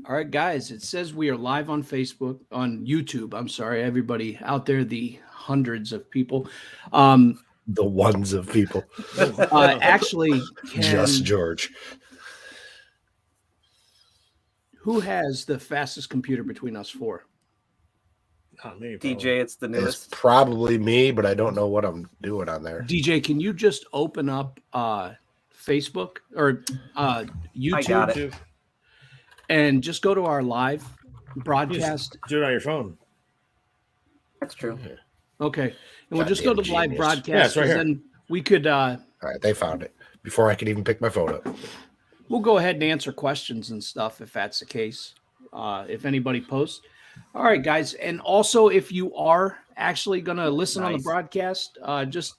All right, guys, it says we are live on Facebook, on YouTube. I'm sorry, everybody out there, the hundreds of people. The ones of people. Actually, Just George. Who has the fastest computer between us four? Not me, DJ, it's the It's newest. probably me, but I don't know what I'm doing on there. DJ, can you just open up Facebook or YouTube? I got it. And just go to our live broadcast. Do it on your phone. That's true. Okay. And we'll just go to the live genius. broadcast. Yeah, it's right here. Then we could All right, they found it before I could even pick my phone up. we'll go ahead and answer questions and stuff if that's the case. If anybody posts. All right, guys. And also if you are actually gonna listen on the Nice. broadcast, just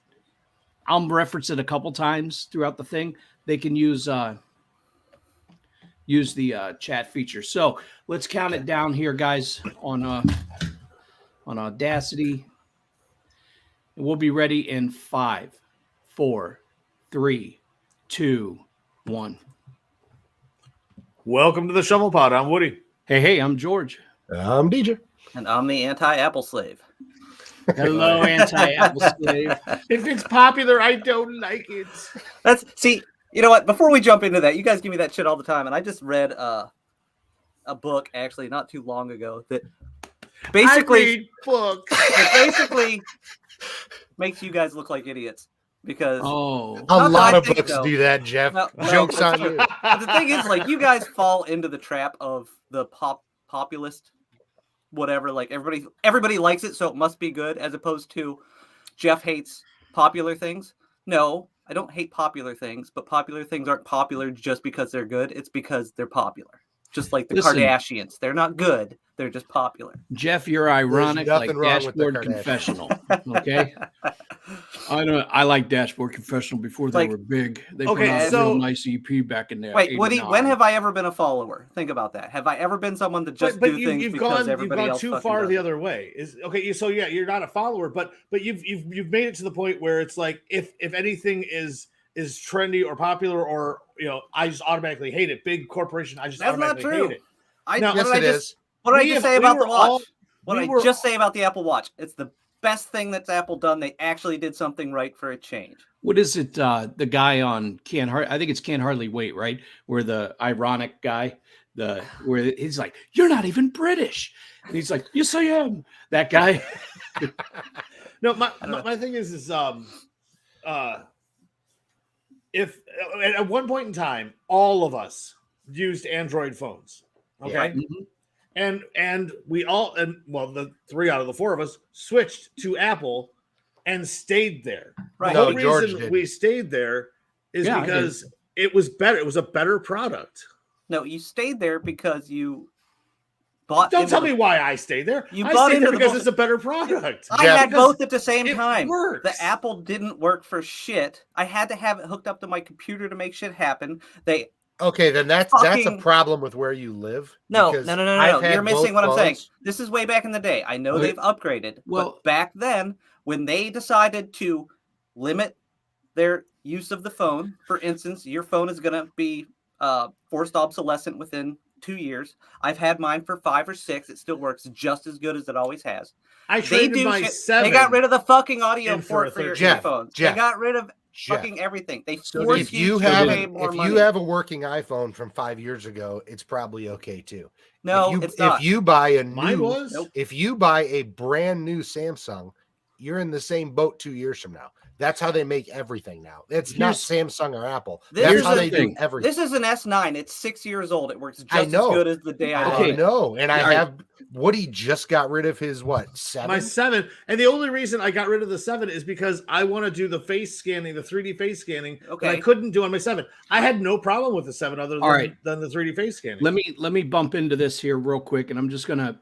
I'll reference it a couple times throughout the thing. They can use the chat feature. So let's count it down here, guys, on Audacity. And we'll be ready in 5, 4, 3, 2, 1. Welcome to the Shovel Pod. I'm Woody. Hey, I'm George. I'm DJ. And I'm the anti-Apple slave. Hello, anti-Apple slave. If it's popular, I don't like it. See, you know what? Before we jump into that, you guys give me that shit all the time, and I just read a book actually not too long ago that basically books. it basically makes you guys look like idiots because Oh, A Not lot that I of think books so. do that, Jeff. No, Joke's on you. But the thing is, like, you guys fall into the trap of the populist, whatever. Like everybody likes it, so it must be good, as opposed to Jeff hates popular things. No, I don't hate popular things, but popular things aren't popular just because they're good. It's because they're popular. Just like the Listen. Kardashians, they're not good; they're just popular. Jeff, you're ironic like nothing wrong with the Dashboard Kardashians. Confessional. Okay, I like Dashboard Confessional before they Like- were big. They Okay, put out a so- real nice EP back in there. Wait, Woody, when have I ever been a follower? Think about that. Have I ever been someone to just do things you've because gone everybody else too fucking far does the it? other way. So yeah, you're not a follower, but you've made it to the point where it's like if anything is trendy or popular or I just automatically hate it. Big corporation, I just That's not automatically true. hate it. What Yes, did I it just is. What did I We just have- say we about the were all- watch? What we did I were- just say about the Apple Watch? It's the best thing that's Apple done. They actually did something right for a change. What is it? The guy on I think it's Can't Hardly Wait, right? Where the ironic guy, where he's like, "You're not even British," and he's like, "Yes, I am." That guy. No, my thing is if at one point in time all of us used Android phones, okay, and we all the 3 out of the 4 of us switched to Apple and stayed there. Right. The No, only George reason didn't. we stayed there is Yeah, I because it was better. It was a better product. No, you stayed there because you bought. Don't into tell the- me why I stayed there. You I bought stayed into there the because bull- it's a better product. I Jeff, had both at the same it time. works. The Apple didn't work for shit. I had to have it hooked up to my computer to make shit happen. They Okay, then that's a Fucking- problem with where you live. no, because no, no, no, I've no. had You're missing both what I'm saying. phones. This is way back in the day. I know Okay. they've upgraded, Well- but back then, when they decided to limit their use of the phone, for instance, your phone is going to be forced obsolescent within 2 years. I've had mine for 5 or 6. It still works just as good as it always has. I They traded do my shit. 7. They got rid of the fucking audio in for a port for your Jeff, earphones. Jeff, They got rid of Jeff, fucking everything. They So forced if you you to have pay more if money. you have a working iPhone from 5 years ago, it's probably okay too. no, if it's not. If you buy a Mine new, was. Nope. if you buy a brand new Samsung, you're in the same boat 2 years from now. That's how they make everything now. It's not Samsung or Apple. This That's is how the they do thing. everything. This is an S9. It's 6 years old. It works just I know. as good as the day I I bought it. know, and I All right. have. Woody just got rid of his what 7? My 7, and the only reason I got rid of the 7 is because I want to do the face scanning, the 3D face scanning that I Okay. couldn't do on my 7. I had no problem with the 7 other than, All right. than the 3D face scanning. Let me bump into this here real quick, and I'm just gonna.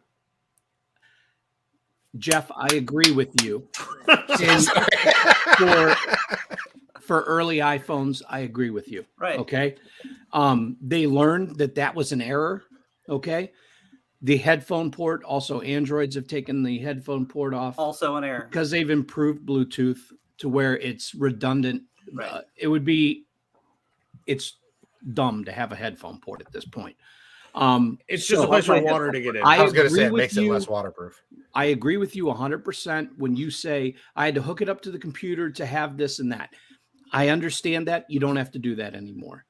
Jeff, I agree with you. And for early iPhones, I agree with you. Right. Okay. They learned that was an error. Okay. The headphone port, also Androids have taken the headphone port off Also an error. because they've improved Bluetooth to where it's redundant Right. It's dumb to have a headphone port at this point. It's just so a place for my water headphone to get in. I was going to agree say it with makes it you. less waterproof. I agree with you 100% when you say I had to hook it up to the computer to have this and that. I understand that. You don't have to do that anymore.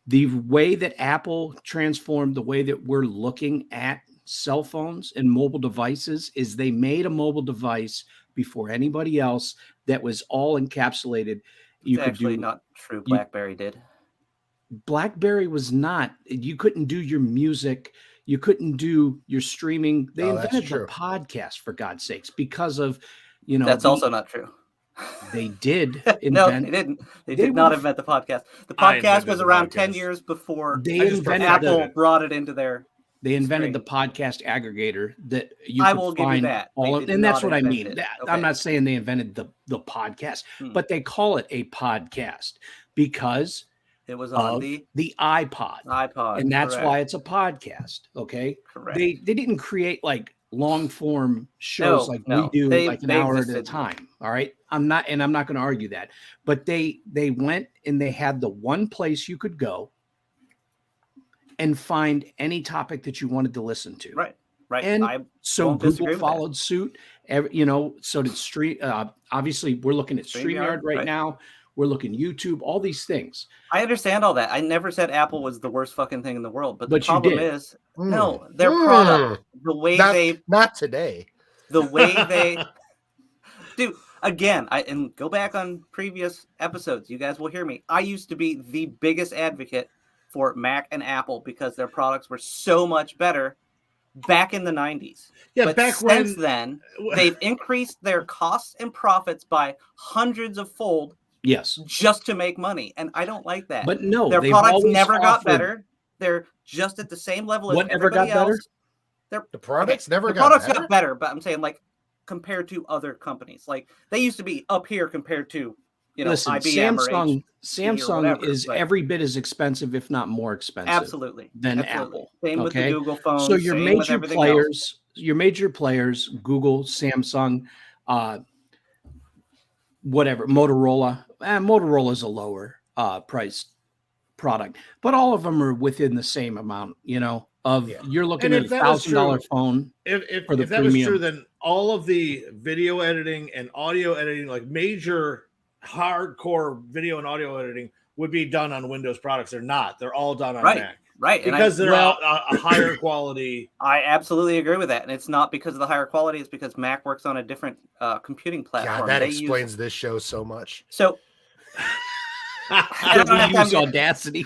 The way that Apple transformed the way that we're looking at cell phones and mobile devices is they made a mobile device before anybody else that was all encapsulated. You It's could actually do not true. BlackBerry did. BlackBerry was not. You couldn't do your music. You couldn't do your streaming. They Oh, that's invented the true. podcast, for God's sakes, because of, That's also not true. they did No, invent. they didn't. They they did not were- invent the podcast. The I podcast invented was the around 10 podcast. years before They I just invented perfected Apple it. brought it into their. They invented the Screen. podcast aggregator that you I could will give you find that. all They of, did and that's not what I invent mean. it. That- Okay. I'm not saying they invented the podcast, Hmm. but they call it a podcast because It was on of the the iPod. iPod. And that's correct. why it's a podcast. Okay. Correct. They didn't create like long form shows like we do like an hour at a existed. time. All right. I'm not going to argue that. But they went and they had the one place you could go and find any topic that you wanted to listen to. Right. Right. And I so won't disagree Google with that. followed suit. So did Stream. Obviously, we're looking at StreamYard right right. now. We're looking YouTube. All these things. I understand all that. I never said Apple was the worst fucking thing in the world, but the But you problem did. is, no, their product, the way Not today. the way they do. Again, and go back on previous episodes. You guys will hear me. I used to be the biggest advocate for Mac and Apple because their products were so much better back in the 90s. Yeah, but back since when then, they've increased their costs and profits by hundreds of fold Yes. just to make money, and I don't like that. But no, their they've products always never got offered- better. They're just at the same level as What never got everybody better? else. The products never The got products better. got better, but I'm saying like compared to other companies, like they used to be up here compared to Listen, IBM or Samsung HP or whatever, is but- every bit as expensive, if not more expensive, absolutely than absolutely. Apple. Same with the okay? Google phones. So your same with major everything players, Google, Samsung, whatever, Motorola. Motorola's a lower priced product, but all of them are within the same amount. Of Yeah. you're looking And at if that was $1,000 true- phone. if for the that was premium. true, then all of the video editing and audio editing, like major hardcore video and audio editing, would be done on Windows products. They're not. They're all done on Right. Mac Right, and because they're well- a higher quality. I absolutely agree with that, and it's not because of the higher quality. It's because Mac works on a different computing platform. God, that They explains this show so much. So I don't have We time use to- Audacity.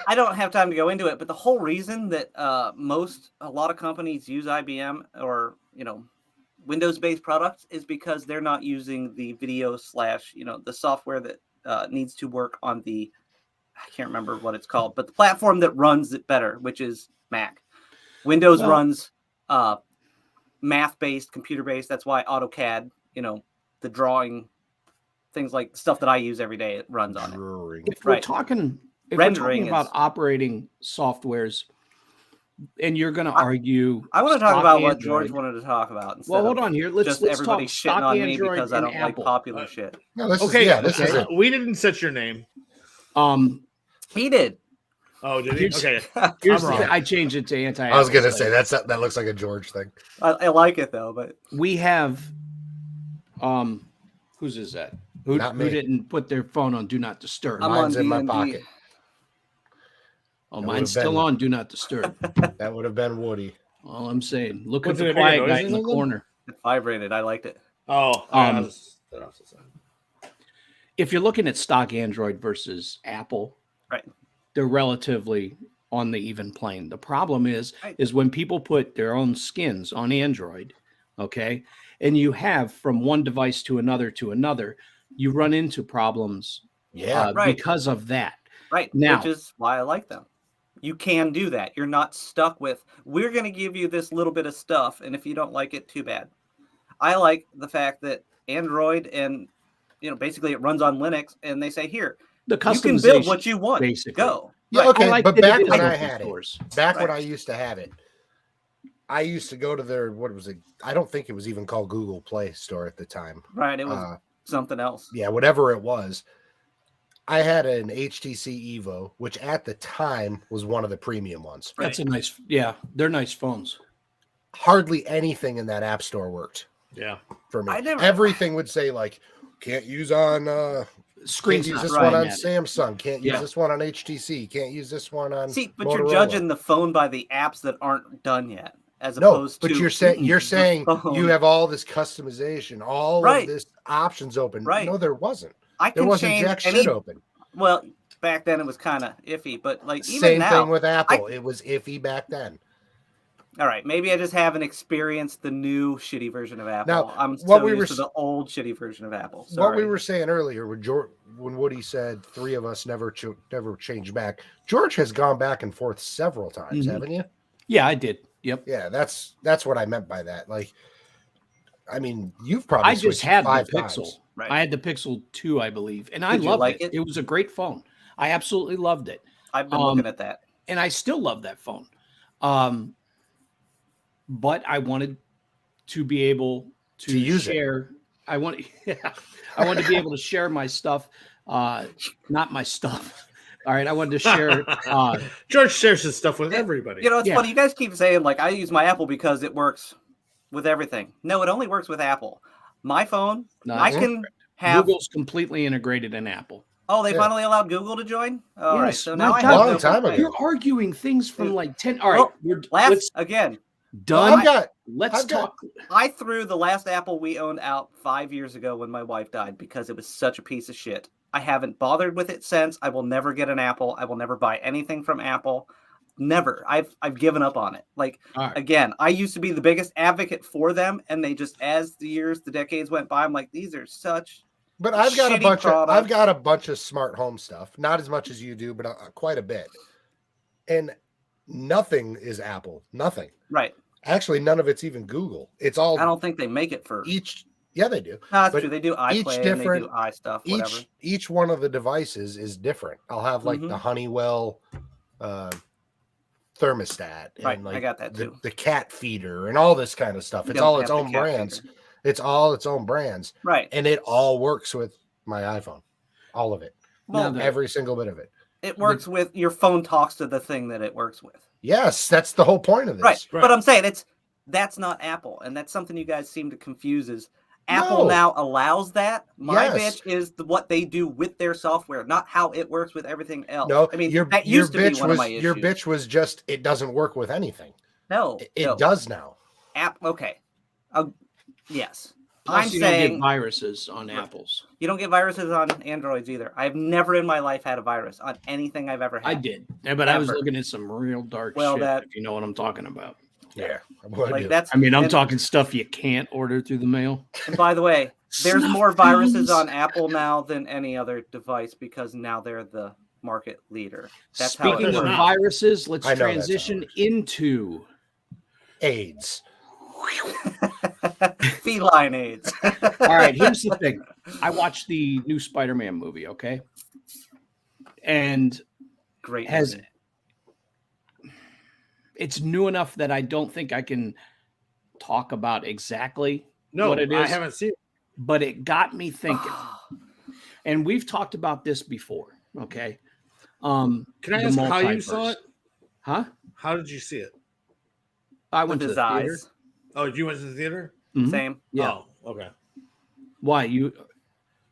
I don't have time to go into it, but the whole reason that a lot of companies use IBM or Windows-based products is because they're not using the video / the software that needs to work on the, I can't remember what it's called, but the platform that runs it better, which is Mac. Windows Well- runs math-based, computer-based. That's why AutoCAD, the drawing, things like stuff that I use every day, it runs on it. Drawing. If we're Right. talking, Rendering about is- operating softwares, and you're going to argue, I want to talk stock about what Android. George wanted to talk about. Instead Well, hold of on here. Let's just talk everybody stock shitting on me Android because I and don't like Apple. popular shit. No, this Okay, this is it. We didn't set your name. He did. Oh, did he? Here's- Okay. Here's I'm the wrong. thing. I changed it to anti. I was gonna say that looks like a George thing. I like it though, but We have, whose is that? Who Not me. didn't put their phone on Do Not Disturb? I'm Mine's on in my D&D. pocket. Oh, That mine's would've still been- on Do Not Disturb. That would have been Woody. All I'm saying, look What's at it, the making quiet guy noises in the or something? corner. It vibrated. I liked it. Oh, If you're looking at stock Android versus Apple, Right. they're relatively on the even plane. The problem is Right. when people put their own skins on Android, okay, and you have from one device to another, you run into problems Yeah. Right. because of that. Right. Now- Which is why I like them. You can do that. You're not stuck with, we're going to give you this little bit of stuff, and if you don't like it, too bad. I like the fact that Android and, basically it runs on Linux, and they say, here, The you can customization, build what you want. basically. Go. Yeah, Right. okay, I like but that it back is when I open had it, source. back when Right. I used to have it, I used to go to their, what was it? I don't think it was even called Google Play Store at the time. Right. It was something else. Yeah, whatever it was. I had an HTC Evo, which at the time was one of the premium ones. That's a nice, yeah, they're nice phones. Hardly anything in that app store worked Yeah. for me. I never- Everything would say like, can't use on Screen can't use this not one on right. Samsung, can't use Yeah. this one on HTC, can't use this one on See, but Motorola. you're judging the phone by the apps that aren't done yet, as No, opposed but to you're saying phone. you have all this customization, all Right. of this options open. Right. No, there wasn't. I There can wasn't change jack any. shit open. Well, back then it was kind of iffy, but like even Same now, thing with Apple. It was iffy back then. all right, maybe I just haven't experienced the new shitty version of Apple. Now, I'm what so we used were to s- the old shitty version of Apple. What we Sorry. were saying earlier when Woody said three of us never changed back. George has gone back and forth several times, Mhm. haven't you? Yeah, I did. Yep. Yeah, that's what I meant by that. Like, I mean, you've probably I just switched had the 5 Pixel. times. Right. I had the Pixel 2, I believe, and I Did you loved like it. it? It was a great phone. I absolutely loved it, I've been looking at that. and I still love that phone. But I wanted to be able to use it. share. I want, yeah, I wanted to be able to share my stuff, not my stuff. All right, I wanted to share. George shares his stuff with everybody. You know, it's Yeah. funny. You guys keep saying like I use my Apple because it works with everything. No, it only works with Apple. My phone, No, I it's can have. Google's completely integrated in Apple. Oh, they Yeah. finally allowed Google to join. All right, Yes, so my now I God. have Long no time complaint. ago. You're arguing things from like 10. All right, Well, we're Last again, done. I've Let's got- talk. I threw the last Apple we owned out 5 years ago when my wife died because it was such a piece of shit. I haven't bothered with it since. I will never get an Apple. I will never buy anything from Apple. Never. I've given up on it. Like All right. again, I used to be the biggest advocate for them, and they just as the decades went by, I'm like, these are such. But I've got Shitty I've product. got a bunch of smart home stuff, not as much as you do, but quite a bit. And nothing is Apple. Nothing. Right. Actually, none of it's even Google. It's all I don't think they make it for. yeah, they do. No, that's but true. They do each iPlay and they do different- iStuff, whatever. Each one of the devices is different. I'll have like Mhm. the Honeywell thermostat and Right, I like got that too. the cat feeder and all this kind of stuff. It's Don't all its have the own cat brands. feeder. It's all its own brands, Right. and it all works with my iPhone. All of it. Well, Now Every single bit of it. it works with your phone talks to the thing that it works with. Yes, that's the whole point of this. Right. Right. But I'm saying that's not Apple, and that's something you guys seem to confuse. Is Apple No. now allows that? My Yes. bitch is what they do with their software, not how it works with everything else. No, I mean your that used to be bitch one was of my issues. your bitch was just it doesn't work with anything. No, It no. does now. Okay. Yes. Plus, I'm you don't saying get viruses on Apples. you don't get viruses on Androids either. I've never in my life had a virus on anything I've ever had. I did, yeah, but I was Ever. looking at some real dark Well, shit. that- If you know what I'm talking about. Yeah, what I Like do. that's. I mean, I'm and- talking stuff you can't order through the mail. And by the way, there's Snuff more viruses films. on Apple now than any other device because now they're the market leader. That's how Speaking it of works. viruses, let's I know that's how it transition works. into AIDS. Feline AIDS. All right, here's the thing. I watched the new Spider-Man movie, okay? And Great. has movie. it's new enough that I don't think I can talk about exactly No, what it I is, haven't seen it. but it got me thinking. And we've talked about this before, okay? Can I the ask how you saw multiverse. it? Huh? How did you see it? I With went to his the theater. eyes. Oh, you went to the theater? Mhm. Same. Yeah. Oh, okay. Why you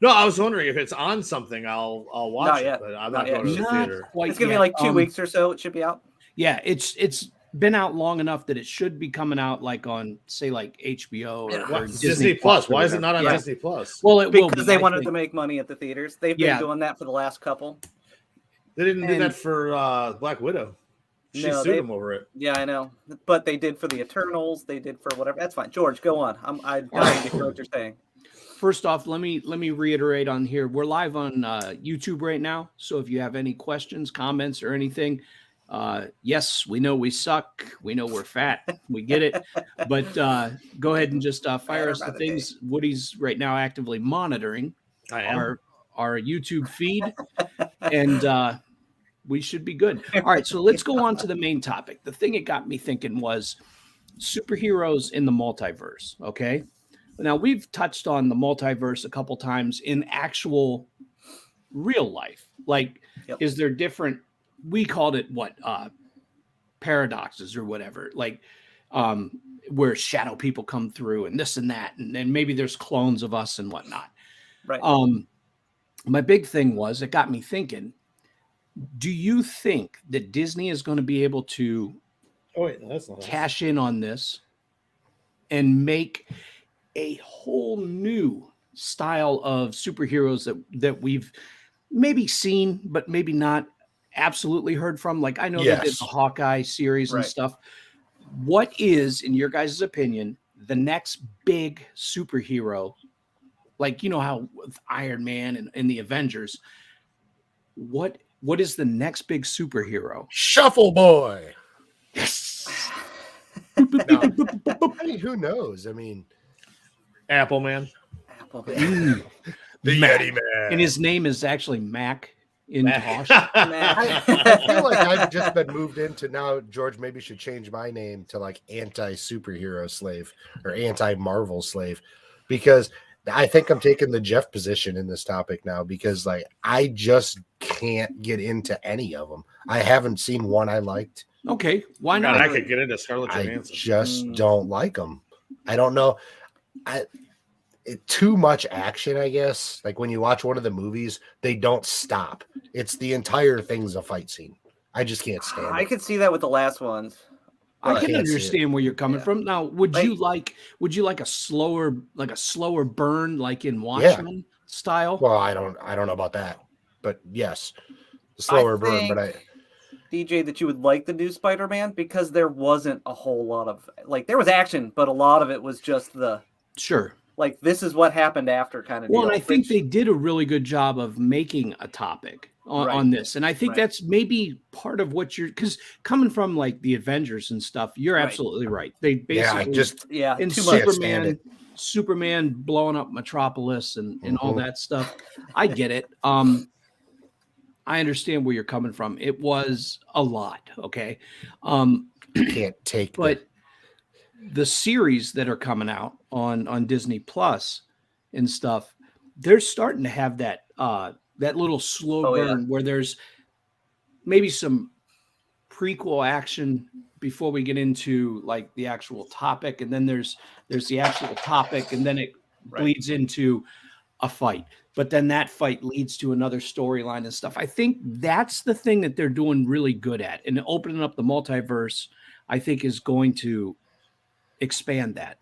No, I was wondering if it's on something. I'll watch Not it, yet. but I'm Not not, yet. going to the not theater. quite It's gonna yet. be like 2 weeks or so. It should be out. Yeah, it's been out long enough that it should be coming out like on say like HBO or, Yeah. or What? Disney Plus. or Why is it not on Yeah. Disney Plus? Well, it will Because be, they I wanted think. to make money at the theaters. They've Yeah. been doing that for the last couple. They didn't do And- that for Black Widow. She No, sued they- him over it. Yeah, I know. But they did for the Eternals. They did for whatever. That's fine. George, go on. I'm dying to hear what you're saying. First off, let me reiterate on here. We're live on YouTube right now, so if you have any questions, comments, or anything, yes, we know we suck. We know we're fat. We get it. But go ahead and just fire Better us by the the things. Woody's right now actively monitoring I am. our YouTube feed, and we should be good. All right, so let's go on to the main topic. The thing it got me thinking was superheroes in the multiverse. Okay, Now we've touched on the multiverse a couple times in actual real life. Like, Yep. is there different? We called it what paradoxes or whatever. Like, where shadow people come through and this and that, and then maybe there's clones of us and whatnot. Right. My big thing was it got me thinking. Do you think that Disney is going to be able to Oh wait, no, that's not cash in on this and make a whole new style of superheroes that we've maybe seen, but maybe not absolutely heard from? Like, I know they did Yes. the Hawkeye series and Right. stuff. What is, in your guys' opinion, the next big superhero? Like, you know how with Iron Man and the Avengers, what is the next big superhero? Shuffle Boy. Yes. No. I mean, who knows? I mean, Apple Man. Apple. Mm. the Mac. Yeti Man. And his name is actually Mac in Tosh. I feel like I've just been moved into now. George maybe should change my name to like anti-superhero slave or anti-Marvel slave, because I think I'm taking the Jeff position in this topic now, because like I just can't get into any of them. I haven't seen one I liked. Okay, why God, not? I could get into Scarlett I Johansson. just don't like them. I don't know. Too much action, I guess. Like when you watch one of the movies, they don't stop. It's the entire thing's a fight scene. I just can't stand I it. could see that with the last ones. I I can can't see understand where you're coming Yeah. from. Now, would you like a slower burn like in Watchmen style? Well, I don't know about that, but yes, the slower burn. But I DJ, that you would like the new Spider-Man because there wasn't a whole lot of there was action, but a lot of it was just Sure. like this is what happened after kind of Well, deal. and I think they did a really good job of making a topic on Right. this. And I think Right. that's maybe part of what because coming from like the Avengers and stuff, you're Right. absolutely right. They basically in too much. Superman blowing up Metropolis and all that stuff. I get it. I understand where you're coming from. It was a lot, okay? can't take But the series that are coming out on Disney Plus and stuff, they're starting to have that little slow burn where there's maybe some prequel action before we get into like the actual topic, and then there's the actual topic, and then it bleeds into a fight. But then that fight leads to another storyline and stuff. I think that's the thing that they're doing really good at, and opening up the multiverse, I think, is going to expand that,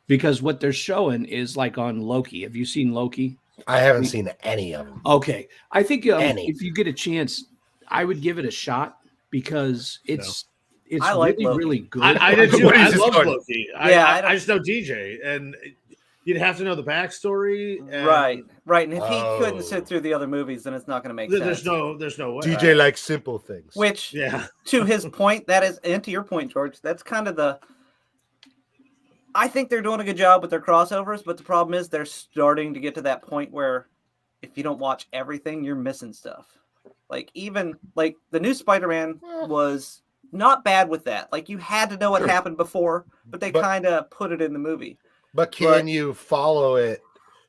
because what they're showing is like on Loki. Have you seen Loki? I haven't seen any of them. Okay, I think if you get a chance, I would give it a shot, because it's I like really Loki. really good. I did too. What I is this love going? Loki. Yeah, I just know DJ, and you'd have to know the backstory. And Right. And if he couldn't sit through the other movies, then it's not going to make sense. There's no way. DJ likes simple things. Which, Yeah. to his point, that is, and to your point, George, that's kind of I think they're doing a good job with their crossovers, but the problem is they're starting to get to that point where if you don't watch everything, you're missing stuff. Like even like the new Spider-Man was not bad with that. Like you had to know what happened before, but they kind of put it in the movie. But can you follow it?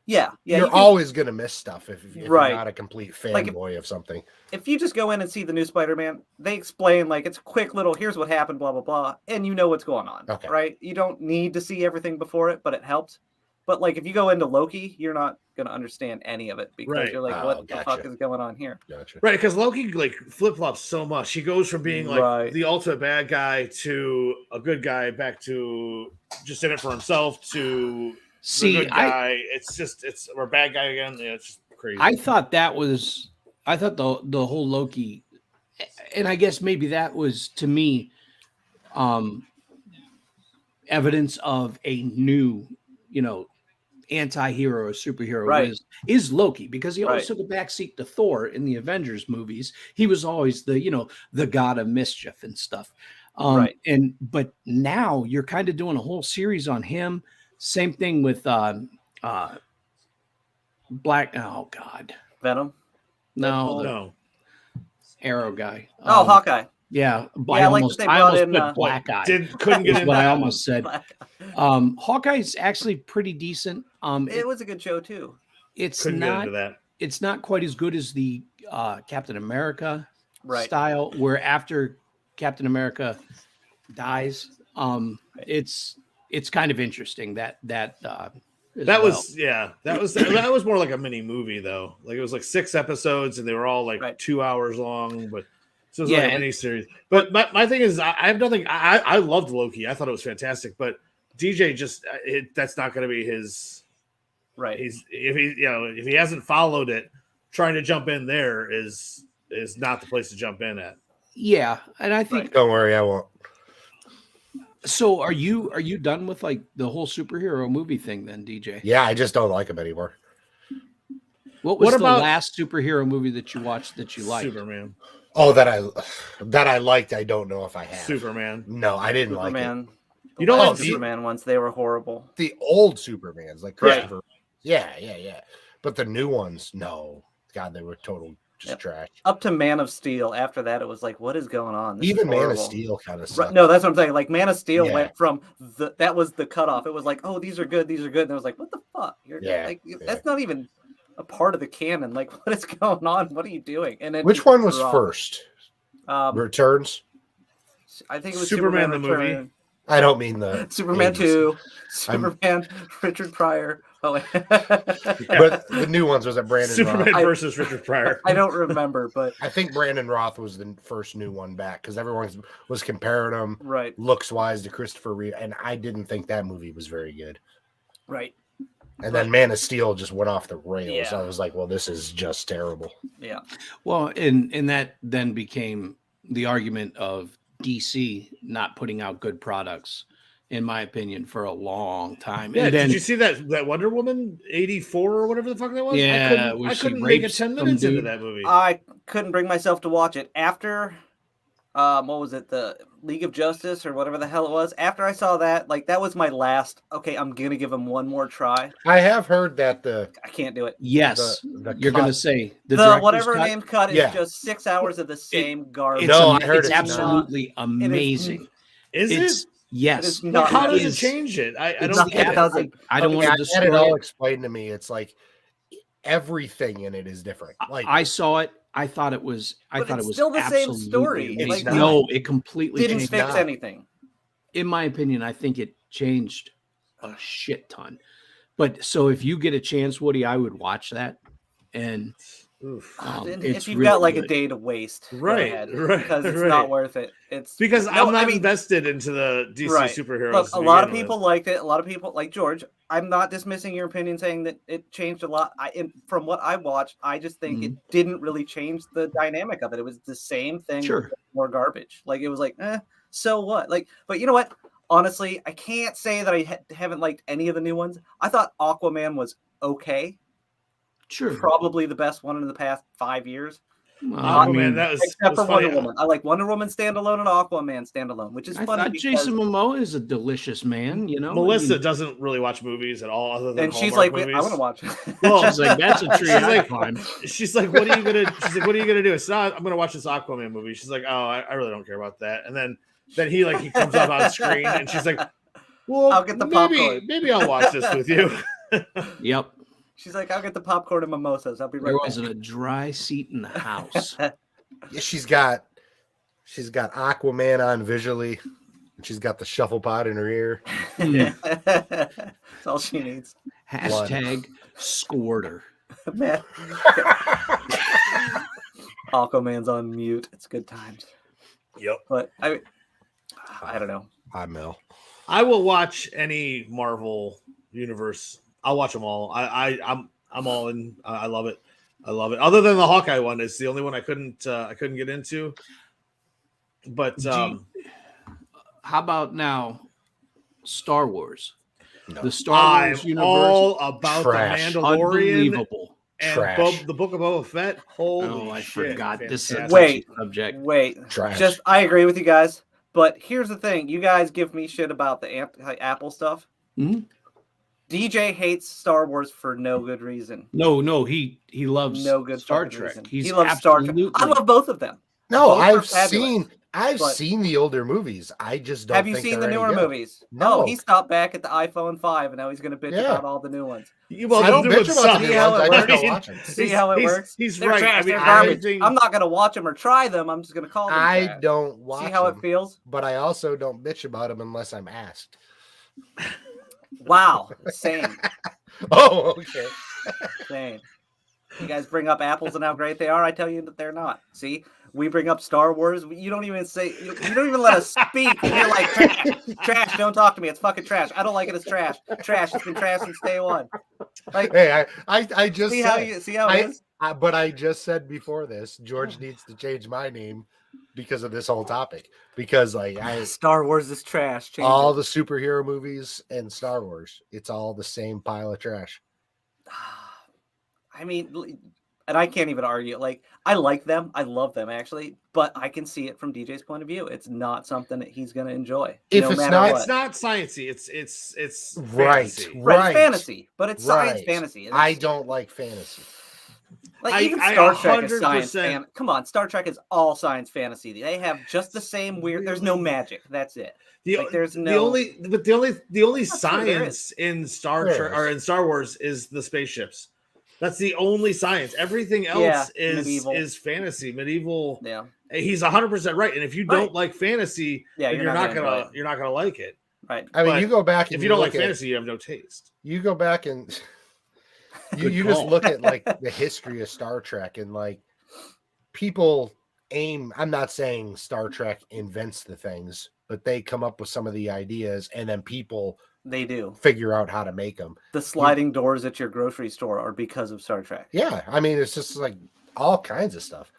Yeah. You're always going to miss stuff if you're Right. not a complete Like fanboy of something. If you just go in and see the new Spider-Man, they explain like it's a quick little here's what happened, blah blah blah, and you know what's going on. Okay. Right? You don't need to see everything before it, but it helps. But like if you go into Loki, you're not gonna understand any of it because you're like, what the fuck is going on here? Gotcha. Right, because Loki like flip flops so much. He goes from being like the ultimate bad guy to a good guy, back to just in it for himself to the good guy. It's a bad guy again. Yeah, it's just crazy. I thought the whole Loki, and I guess maybe that was to me evidence of a new, anti-hero or superhero is Loki, because he always took a backseat to Thor in the Avengers movies. He was always the god of mischief and stuff. But now you're kind of doing a whole series on him. Same thing with Venom. No. Arrow guy. Hawkeye. Yeah, I like that they brought in, put Black Eye. Couldn't get Is in what I that almost said. Hawkeye's actually pretty decent. It was a good show too. It's Couldn't get not into that. it's not quite as good as the Captain America Right. style, where after Captain America dies, it's kind of interesting that that was more like a mini movie though. Like it was like 6 episodes and they were all like 2 hours long, but so it was like a mini series. But my thing is, I have nothing. I loved Loki. I thought it was fantastic, but DJ just that's not going to be his. Right. If he hasn't followed it, trying to jump in there is not the place to jump in at. Yeah, and I think Don't worry, I won't. So are you done with like the whole superhero movie thing then, DJ? Yeah, I just don't like them anymore. What was the last superhero movie that you watched that you liked? Superman. Oh, that I liked. I don't know if I have. Superman. No, I didn't like it. You don't like Superman ones? They were horrible. The old Supermans, like Christopher. Yeah. But the new ones, no. God, they were total just trash. Up to Man of Steel. After that, it was like, what is going on? Even Man of Steel kind of sucked. No, that's what I'm saying. Like Man of Steel went from that was the cutoff. It was like, oh, these are good. And I was like, what the fuck? That's not even a part of the canon. Like, what is going on? What are you doing? And then which one was first? Returns. I think it was Superman the Return. movie. I don't mean the Superman 2, Superman, Richard Pryor. Oh, but the new ones was Brandon Superman Roth. versus Richard Pryor. I don't remember, but I think Brandon Roth was the first new one back because everyone was comparing him looks wise to Christopher Reeve, and I didn't think that movie was very good. Right. And then Man of Steel just went off the rails. I was like, well, this is just terrible. Yeah. Well, and that then became the argument of DC not putting out good products, in my opinion, for a long time. Yeah, and then, did you see that Wonder Woman 84 or whatever the fuck that was? Yeah, I couldn't make it 10 minutes into that movie. I couldn't bring myself to watch it after. What was it? The League of Justice or whatever the hell it was. After I saw that, like that was my last. Okay, I'm gonna give him one more try. I have heard that I can't do it. Yes, you're gonna say the whatever name cut is just 6 hours of the same garbage. No, I heard it's absolutely amazing. Is it? Yes. How does it change it? I don't I don't want to destroy it all explained to me. It's like everything in it is different. Like I saw it. I thought it was still the same story. Like, no, it completely didn't fix anything. In my opinion, I think it changed a shit ton. But so if you get a chance, Woody, I would watch that. And if you've got like a day to waste, right, because it's not worth it. It's because I'm not invested into the DC superheroes. Look, a lot of people liked it. A lot of people like George. I'm not dismissing your opinion, saying that it changed a lot. From what I watched, I just think it didn't really change the dynamic of it. It was the same thing, more garbage. Like it was like, so what? Like, but you know what? Honestly, I can't say that I haven't liked any of the new ones. I thought Aquaman was okay. Sure. Probably the best one in the past 5 years. Aquaman, except for Wonder Woman. I like Wonder Woman standalone and Aquaman standalone, which is funny. Jason Momoa is a delicious man, you know. Melissa doesn't really watch movies at all, other than and she's like, movies. I want to watch it. Well, she's like, that's a tree I climb. She's like, what are you gonna? She's like, what are you gonna do? It's not. I'm gonna watch this Aquaman movie. She's like, oh, I really don't care about that. And then he comes up on screen, and she's like, well, I'll get the popcorn. Maybe I'll watch this with you. Yep. She's like, I'll get the popcorn and mimosas. I'll be right back. There wasn't a dry seat in the house. She's got Aquaman on visually. She's got the shuffle pod in her ear. That's all she needs. Hashtag squirter. Man. Aquaman's on mute. It's good times. Yep. But I don't know. Hi, Mel. I will watch any Marvel universe. I'll watch them all. I'm all in. I love it. Other than the Hawkeye one, it's the only one I couldn't get into. But how about now, Star Wars? No. The Star Wars universe. All about Trash. the Mandalorian. Unbelievable. And the Book of Boba Fett. Holy I shit! forgot this is wait, subject. Wait, Trash. I agree with you guys, but here's the thing: you guys give me shit about the Apple stuff. Mm-hmm. DJ hates Star Wars for no good reason. No, he loves no good Star Trek. He loves Star Trek. I love both of them. No, Both are I've fabulous, I've but- seen the older movies. I just don't Have you think seen the they're any newer good. movies? No. Oh, he stopped back at the iPhone 5, and now he's going to bitch Yeah. about all the new ones. Well, I don't the new bitch ones about suck. the See new how ones. it I works? just don't watch them. See how it works? He's They're right. trash. I mean, They're garbage. everything- I'm not going to watch them or try them. I'm just going to call them I trash. don't watch See how them, it feels? but I also don't bitch about them unless I'm asked. Wow. Same. Oh, okay. Same. You guys bring up apples and how great they are. I tell you that they're not. See, we bring up Star Wars. You don't even say. You don't even let us speak. And you're like trash. Trash. Don't talk to me. It's fucking trash. I don't like it. It's trash. Trash. It's been trash since day one. Like, Hey, I just see said, how you see how it is. but I just said before this, George needs to change my name because of this whole topic. Because like Star Wars is trash. Change all it. the superhero movies and Star Wars, it's all the same pile of trash. I mean, and I can't even argue. Like, I like them. I love them actually, but I can see it from DJ's point of view. It's not something that he's going to enjoy. If no it's matter not- what. It's not sciencey. It's Right, fantasy. Right, it's fantasy, but it's science right. fantasy. And I it's- don't like fantasy. Like I- even I Star Trek is science 100%. fan. Come on, Star Trek is all science fantasy. They have just the same weird. There's no magic. That's it. Like, there's the no- only true, there science in Star There Trek is. or in Star Wars is the spaceships. That's the only science. Everything else Yeah, is medieval. fantasy, medieval. Yeah, He's 100% right. And if you Right. don't like fantasy, yeah. then You're, not gonna, enjoy it. you're not gonna like it. Right. I mean, But you go back and If you don't like look at- fantasy, you have no taste. you go back and you Good just call. look at like the history of Star Trek and like people aim. I'm not saying Star Trek invents the things, but they come up with some of the ideas and then people They do. figure out how to make them. The sliding doors at your grocery store are because of Star Trek. Yeah, I mean, it's just like all kinds of stuff.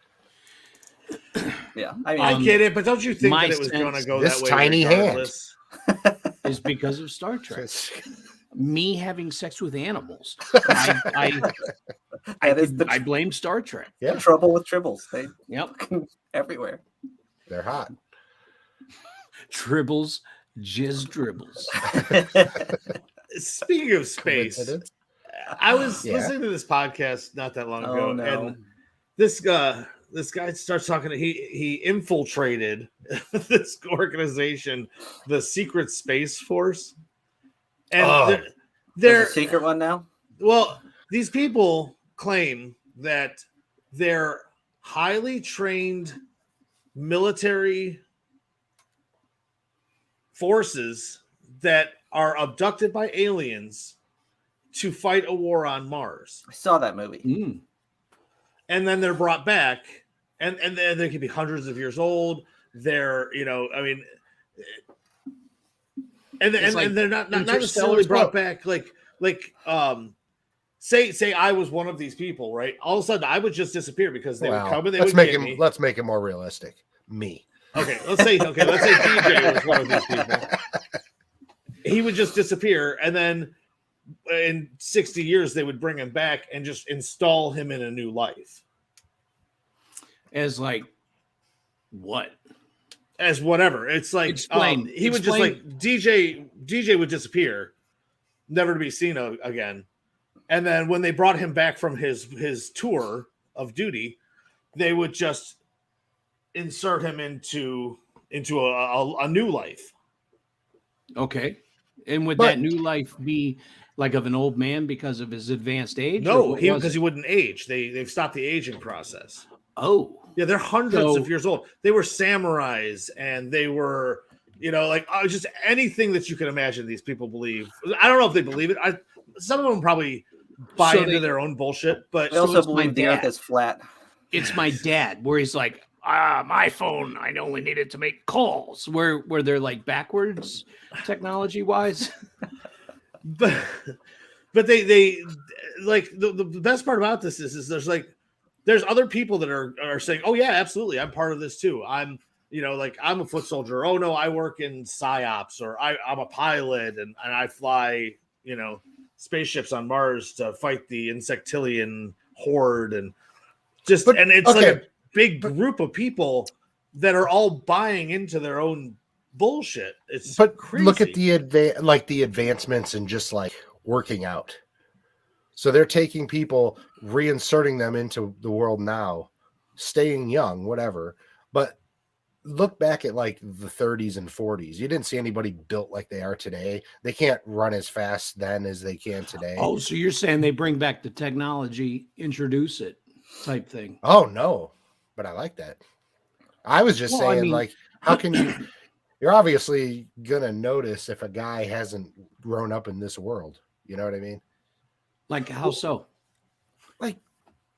Yeah, I mean, I get it, but don't you think my that it was going to sense- go This that way? tiny hand. regardless? Is because of Star Trek. It's- Me having sex with animals. I that is the blame Star Trek. yeah, trouble with tribbles. They Yep. everywhere. they're hot. Tribbles, jizz dribbles. Speaking of space, Coincidence? I was Yeah. listening to this podcast not that long ago, Oh no. and this guy starts talking. He infiltrated this organization, the Secret Space Force, and Oh. they're There's a secret one now. well. These people claim that they're highly trained military forces that are abducted by aliens to fight a war on Mars. I saw that movie. Mm. And then they're brought back, and they could be hundreds of years old. They're, I mean, and It's like they're not Interstellar necessarily brought stuff. back like say I was one of these people, right? All of a sudden I would just disappear because they would Well, come and they let's would make get him. me. Let's make it more realistic. Me. Okay, let's say DJ was one of these people. He would just disappear, and then in 60 years they would bring him back and just install him in a new life As like what? as whatever. It's like Explain. he would just like DJ would disappear, never to be seen again. And then when they brought him back from his tour of duty, they would just insert him into a new life. Okay. And would But- that new life be like of an old man because of his advanced age? or No, what was because it? he wouldn't age. They've stopped the aging process. Oh. Yeah, they're hundreds So- of years old. They were samurais, and they were, like just anything that you can imagine. These people believe. I don't know if they believe it. Some of them probably buy So into they- their own bullshit. But I also it's my believe the Earth dad. is flat. It's my dad, where he's like, my phone, I only needed to make calls. Where they're like backwards technology wise. but they like the best part about this is there's other people that are saying, oh yeah, absolutely, I'm part of this too. I'm I'm a foot soldier. Oh no, I work in psyops, or I'm a pilot and I fly spaceships on Mars to fight the insectilian horde, and it's like a big group of people that are all buying into their own bullshit. It's But crazy. look at the advancements in just like working out. So they're taking people, reinserting them into the world now, staying young, whatever. But look back at like the 30s and 40s. You didn't see anybody built like they are today. They can't run as fast then as they can today. Oh, so you're saying they bring back the technology, introduce it type thing. Oh no, but I like that. I was just Well, I saying, mean- like, how can you're obviously gonna notice if a guy hasn't grown up in this world. You know what I mean? Like how so? Like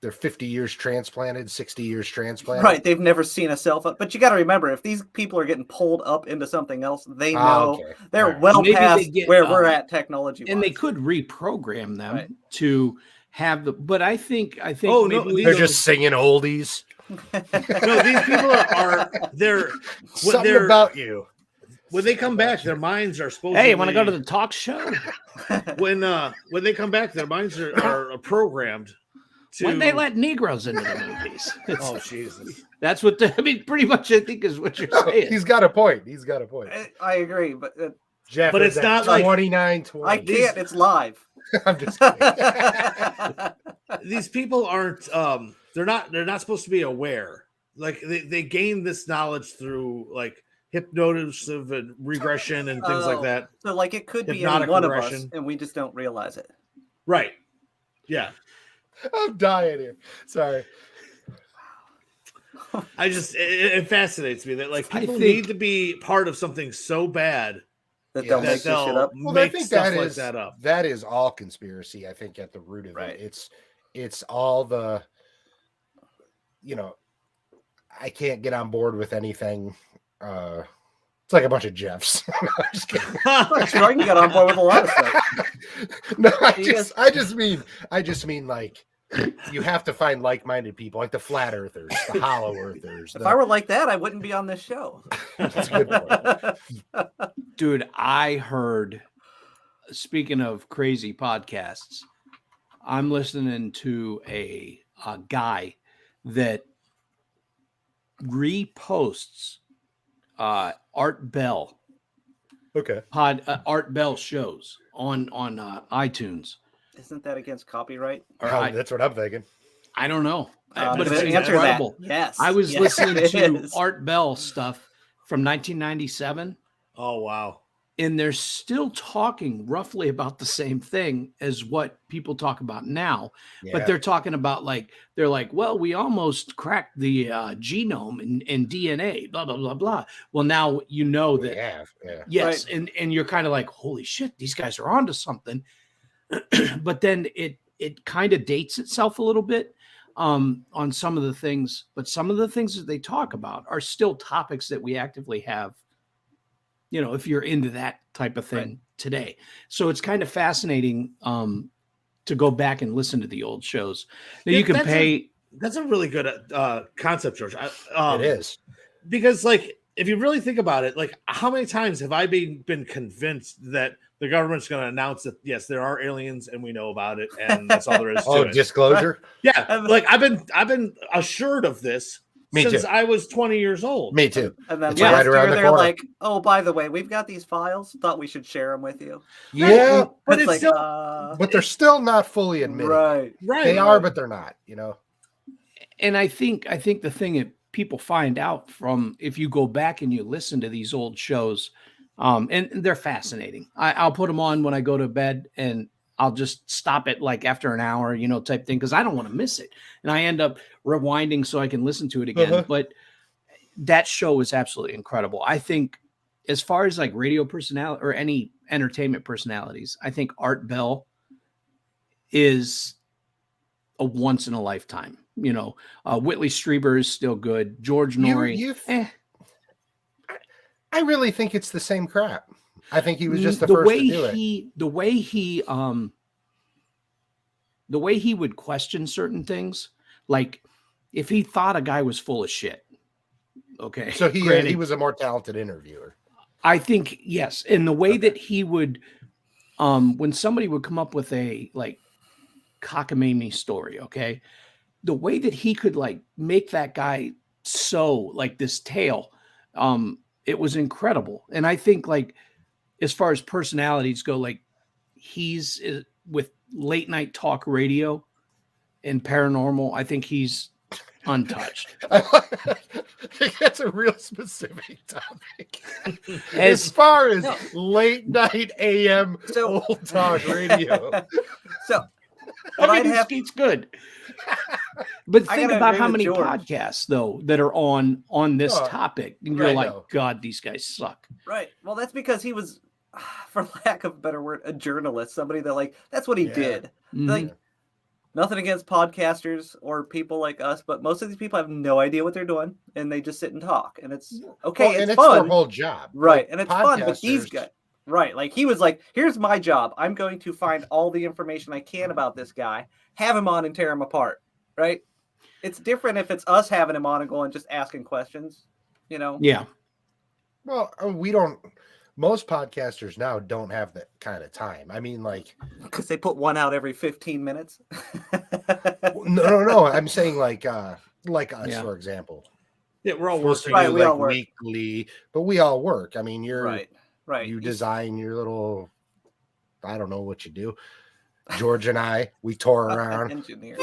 they're 50 years transplanted, 60 years transplanted. Right, they've never seen a cell phone. But you got to remember, if these people are getting pulled up into something else, they know Okay. they're All right. well Maybe they past get, where we're at technology. And they could reprogram them Right. to have the. But I think Oh, maybe no, we They're go- just singing oldies. No, these people are they're Something they're about you. when they come back, their minds are supposed. Hey, want to go to the talk show? when they come back, their minds are programmed to. When they let Negroes into the movies. Oh Jesus! That's what I mean. Pretty much, I think is what you're saying. He's got a point. He's got a point. I agree, but Jeff, But is it's at not like- 29-20. I can't. It's live. I'm just kidding. These people aren't. They're not supposed to be aware. Like they gain this knowledge through like hypnosis and regression and things like Oh. that. So, like, it could be any Hypnotic one of us, regression. and we just don't realize it. Right. Yeah. I'm dying here. Sorry. I just it fascinates me that like I people think- need to be part of something so bad That Yeah. they'll that make this shit they'll up. Well, I make think stuff that like is that up. that is all conspiracy. I think at the root of Right. it, it's all the, you know, I can't get on board with anything. It's like a bunch of Jeffs. No, I'm just kidding. Sure, I can get on board with a lot of stuff. No, You I just mean like you have to find like-minded people, like the flat earthers, the hollow earthers. If I were like that, I wouldn't be on this show. That's a good point. Dude, I heard, speaking of crazy podcasts, I'm listening to a guy that reposts Art Bell Okay. Art Bell shows on iTunes. Isn't that against copyright? Or That's what I'm thinking. I don't know, but But it's answer incredible. that. Yes. I was Yes, listening it to is. Art Bell stuff from 1997. Oh wow. And they're still talking roughly about the same thing as what people talk about now. But they're talking about they're like, well, we almost cracked the genome and DNA, blah, blah, blah, blah. Well, now you know that. yeah. Yes. And you're kind of like, holy shit, these guys are onto something. But then it kind of dates itself a little bit on some of the things. But some of the things that they talk about are still topics that we actively have, you know, if you're into that type of thing today. So it's kind of fascinating to go back and listen to the old shows. Now Yeah, you can that's pay. That's a really good concept, George. It is. Because like if you really think about it, like how many times have I been convinced that the government's going to announce that yes, there are aliens and we know about it, and that's all there is to Oh, it. disclosure? Yeah, like I've been assured of this Me since too. I was 20 years old. Me too. And then It's last right around year the they're corner. like, "Oh, by the way, we've got these files. Thought we should share them with you." Yeah, But it's like, still but they're still not fully admitted. right. right. They are, but they're not, you know. And I think the thing that people find out from, if you go back and you listen to these old shows, and they're fascinating. I'll put them on when I go to bed, and I'll just stop it like after an hour, you know, type thing, because I don't want to miss it. And I end up rewinding so I can listen to it again. Uh-huh. But that show is absolutely incredible. I think as far as like radio personality or any entertainment personalities, I think Art Bell is a once in a lifetime. You know, Whitley Strieber is still good. George Norrie. I really think it's the same crap. I think he was just the first to do it. The way he would question certain things, like if he thought a guy was full of shit. Okay. So he granted, was a more talented interviewer. I think yes. And the way that he would, when somebody would come up with a like cockamamie story, okay, the way that he could like make that guy so like this tale, it was incredible. And I think like as far as personalities go, like he's with late night talk radio and paranormal, I think he's untouched. That's a real specific topic. As As far as late night AM So- old talk radio. So what I I'd mean, have Skeet's good. But I think gotta about agree how with many George. podcasts though that are on this Oh, topic, and you're right, like, no. God, these guys suck. right. Well, that's because he was, for lack of a better word, a journalist. Somebody that like that's what he Yeah. did. Mhm. Like nothing against podcasters or people like us, but most of these people have no idea what they're doing, and they just sit and talk, and it's okay. Well, it's and it's fun, their whole job. right? Like, And it's fun, but these podcasters- guys, right? Like he was like, "Here's my job. I'm going to find all the information I can about this guy, have him on, and tear him apart." Right? It's different if it's us having him on and going just asking questions. You know? Yeah. Well, we don't. Most podcasters now don't have that kind of time. I mean, like, Because they put one out every 15 minutes. no. I'm saying like us, Yeah. for example. Yeah, we're all Supposed to working. Right, do, we all like, work. weekly, but we all work. I mean, right. you design your little. I don't know what you do. George and I, we tour around. Engineer.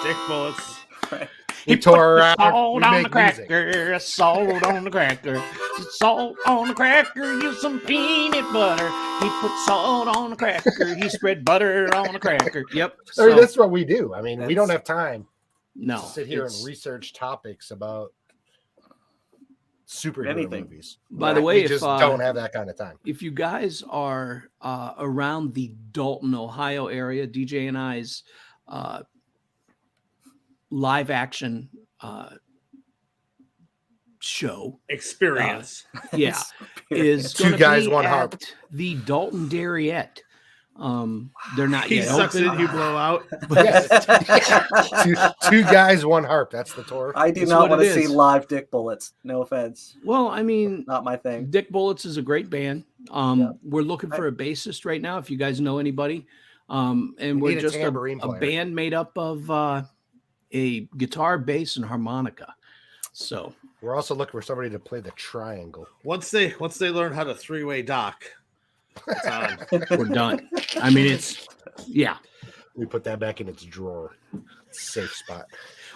Dick bullets. Right. We tour around. Salt We on make the music. cracker, salt on the cracker, salt on the cracker, use some peanut butter. He put salt on the cracker, he spread butter on the cracker. Yep. I mean, So, that's what we do. I mean, we don't have time no, to sit here and it's- research topics about superhero Anything. movies. By the way, we if just don't have that kind of time. if you guys are around the Dalton, Ohio area, DJ and I's live action show, Experience. yeah, is Two gonna guys, be one at harp. the Dalton Dairyette. They're not He yet sucks open. it, you blow out. two guys, one harp. That's the tour. I do That's not what want it to see is. live dick bullets. No offense. Well, I mean, Not my thing. Dick Bullets is a great band. Yeah. We're looking for a bassist right now. If you guys know anybody, and We we're need a just a tambourine player. band made up of a guitar, bass, and harmonica. So We're also looking for somebody to play the triangle. Once they learn how to three-way dock, it's on. we're done. I mean, it's yeah. We put that back in its drawer. Safe spot.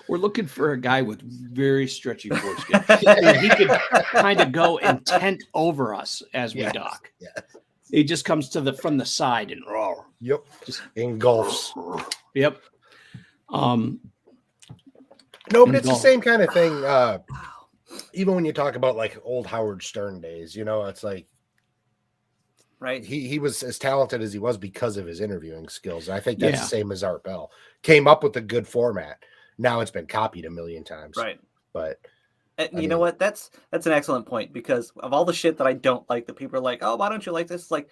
We're looking for a guy with very stretchy foreskin. And he could kind of go and tent over us as we Yes, dock. yes. He just comes from the side and roar. Yep. Just Engulfs. yep. No, but it's the Engulf. same kind of thing. Even when you talk about like old Howard Stern days, it's like Right. he was as talented as he was because of his interviewing skills. I think that's Yeah. the same as Art Bell. Came up with a good format. Now it's been copied a million times. Right. But And I you know mean- what? That's an excellent point because of all the shit that I don't like that people are like, oh, why don't you like this? Like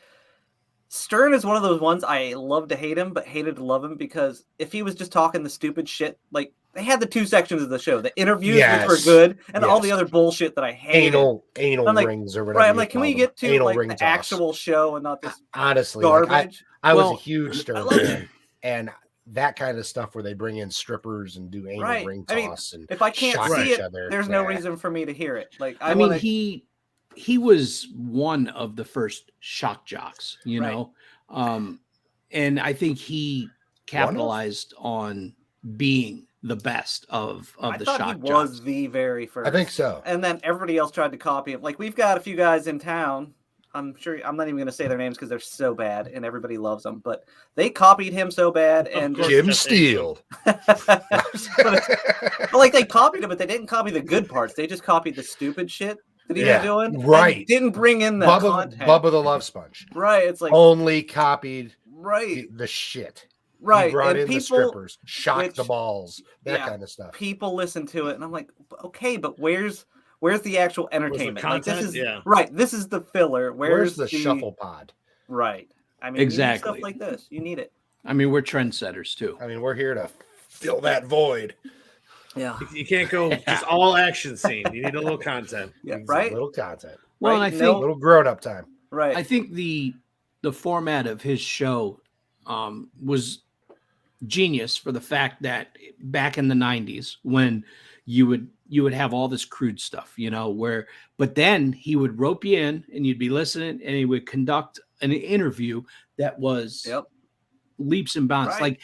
Stern is one of those ones I love to hate him, but hated to love him because if he was just talking the stupid shit, like they had the two sections of the show, the interviews which were Yes. good, and all Yes. the other bullshit that I hated. anal I'm like, rings or whatever. Right. I'm you like, can call we them. get to Anal like ring the toss. actual show and not this Honestly, like, garbage? I was Well, a huge I Stern love it. fan, and that kind of stuff where they bring in strippers and do anal Right. ring I mean, toss and if I can't shock see each it, other. there's no Nah. reason for me to hear it. Like I mean, wanna- he was one of the first shock jocks, you Right. know, and I think he capitalized on being the best of I the thought shock he was jocks. the very first. I think so. And then everybody else tried to copy him. Like we've got a few guys in town. I'm sure I'm not even going to say their names because they're so bad and everybody loves them. But they copied him so bad and course. Jim Jeff Steele. but like they copied him, but they didn't copy the good parts. They just copied the stupid shit that he Yeah, was doing. and right. didn't bring in the content. Bubba the Love Sponge. Right. It's like Only copied right. the shit. He Right. brought And in the people strippers, shocked which- the balls, that yeah, kind of stuff. people listen to it and I'm like, okay, but where's the actual entertainment? Like this content? is Yeah. right. This is the filler. Where's the shuffle pod? Right. I mean, Exactly. you need stuff like this. You need it. I mean, we're trendsetters too. I mean, we're here to fill that void. Yeah. You can't go just all action scene. You need a little content. Yeah. Needs a Right. little content. Well, Right, and I no- think Little grown up time. Right. I think the format of his show was genius for the fact that back in the 90s when you would have all this crude stuff, but then he would rope you in and you'd be listening and he would conduct an interview that was Yep. leaps and bounds. Right. Like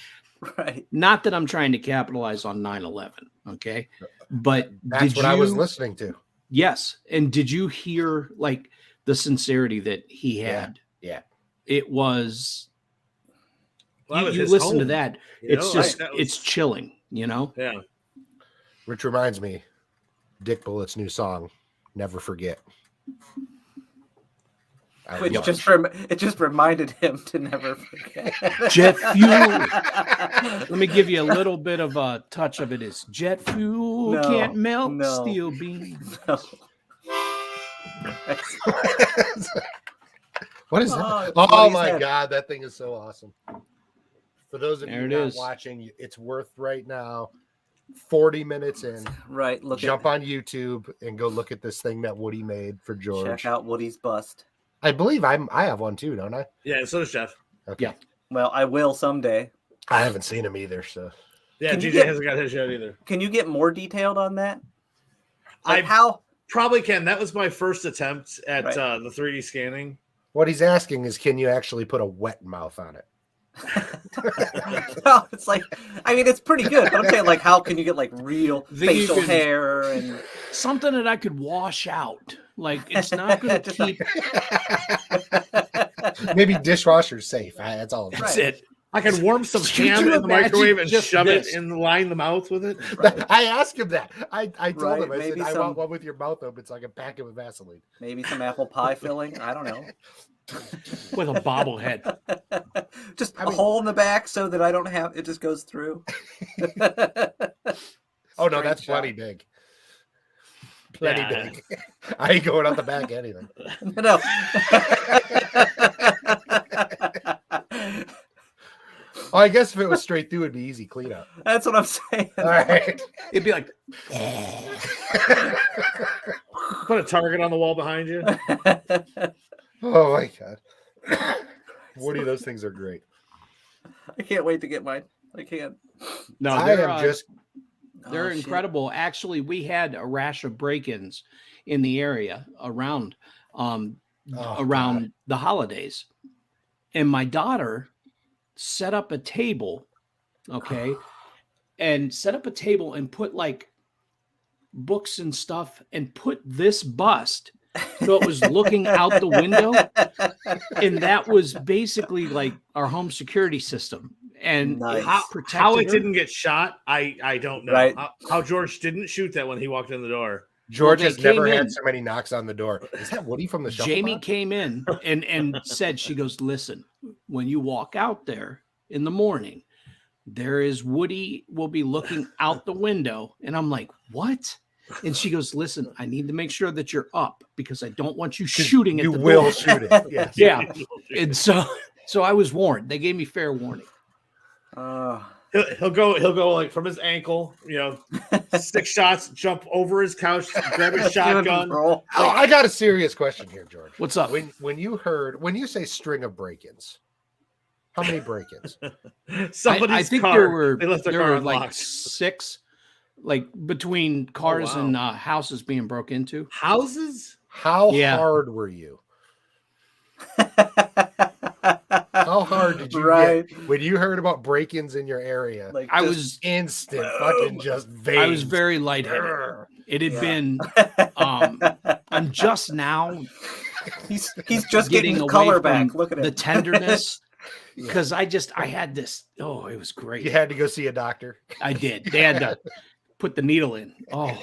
Right. Not that I'm trying to capitalize on 9/11, okay? But That's what I was listening to. Yes. And did you hear like the sincerity that he had? Yeah. It was Well, you listen to that. It's just that it's chilling, you know? Yeah. Which reminds me, Dick Bullett's new song, Never Forget. Which it just reminded him to never forget. Jet fuel. Let me give you a little bit of a touch of it. Is jet fuel can't melt steel beams. No. What is that? Oh, Oh my God, that thing is so awesome. For those of you not watching, it's worth right now 40 minutes in. Right. Jump on YouTube and go look at this thing that Woody made for George. Check out Woody's bust. I believe I have one too, don't I? Yeah, so does Jeff. Okay. Yeah. Well, I will someday. I haven't seen him either, so. Yeah, GJ hasn't got his yet either. Can you get more detailed on that? How? Probably can. That was my first attempt at the 3D scanning. What he's asking is, can you actually put a wet mouth on it? No, it's like, I mean, it's pretty good. But I'm saying, like, how can you get like real facial hair and something that I could wash out? Like, it's not going to keep. Maybe dishwasher safe. That's all. That's it. I can warm some ham in the microwave and shove it and line the mouth with it. Right. I asked him that. I told him, I said, I want one with your mouth open so I can pack it with Vaseline. Maybe some apple pie filling. I don't know. With a bobblehead. Just a hole in the back so that I don't have it just goes through. Oh no, that's plenty big. Plenty big. I ain't going out the back anything. No. Oh, I guess if it was straight through, it'd be easy cleanup. That's what I'm saying. All right. It'd be like put a target on the wall behind you. Oh my God. Woody, those things are great. I can't wait to get mine. I can't. No, they're incredible. Shit. Actually, we had a rash of break-ins in the area around the holidays. And my daughter set up a table, and put like books and stuff and put this bust so it was looking out the window, and that was basically like our home security system. And how it didn't get shot, I don't know. Right. How George didn't shoot that when he walked in the door. George has never had so many knocks on the door. Is that Woody from the show? Jamie came in and said, she goes, listen, when you walk out there in the morning, there is Woody will be looking out the window. And I'm like, what? And she goes, listen, I need to make sure that you're up because I don't want you shooting at the door. You will shoot it. Yes. Yeah. And so I was warned. They gave me fair warning. He'll go like from his ankle, 6 shots, jump over his couch, grab his shotgun. Oh, I got a serious question here, George. What's up? When you say string of break-ins, how many break-ins? I think there were like 6, like between cars and houses being broke into. Houses? How hard were you? How hard did you get when you heard about break-ins in your area? Like I was instant, fucking just vague. I was very lightheaded. It had been. I'm just now. He's just getting the color back. Look at the it. tenderness, because I had this. Oh, it was great. You had to go see a doctor. I did. They had to put the needle in. Oh,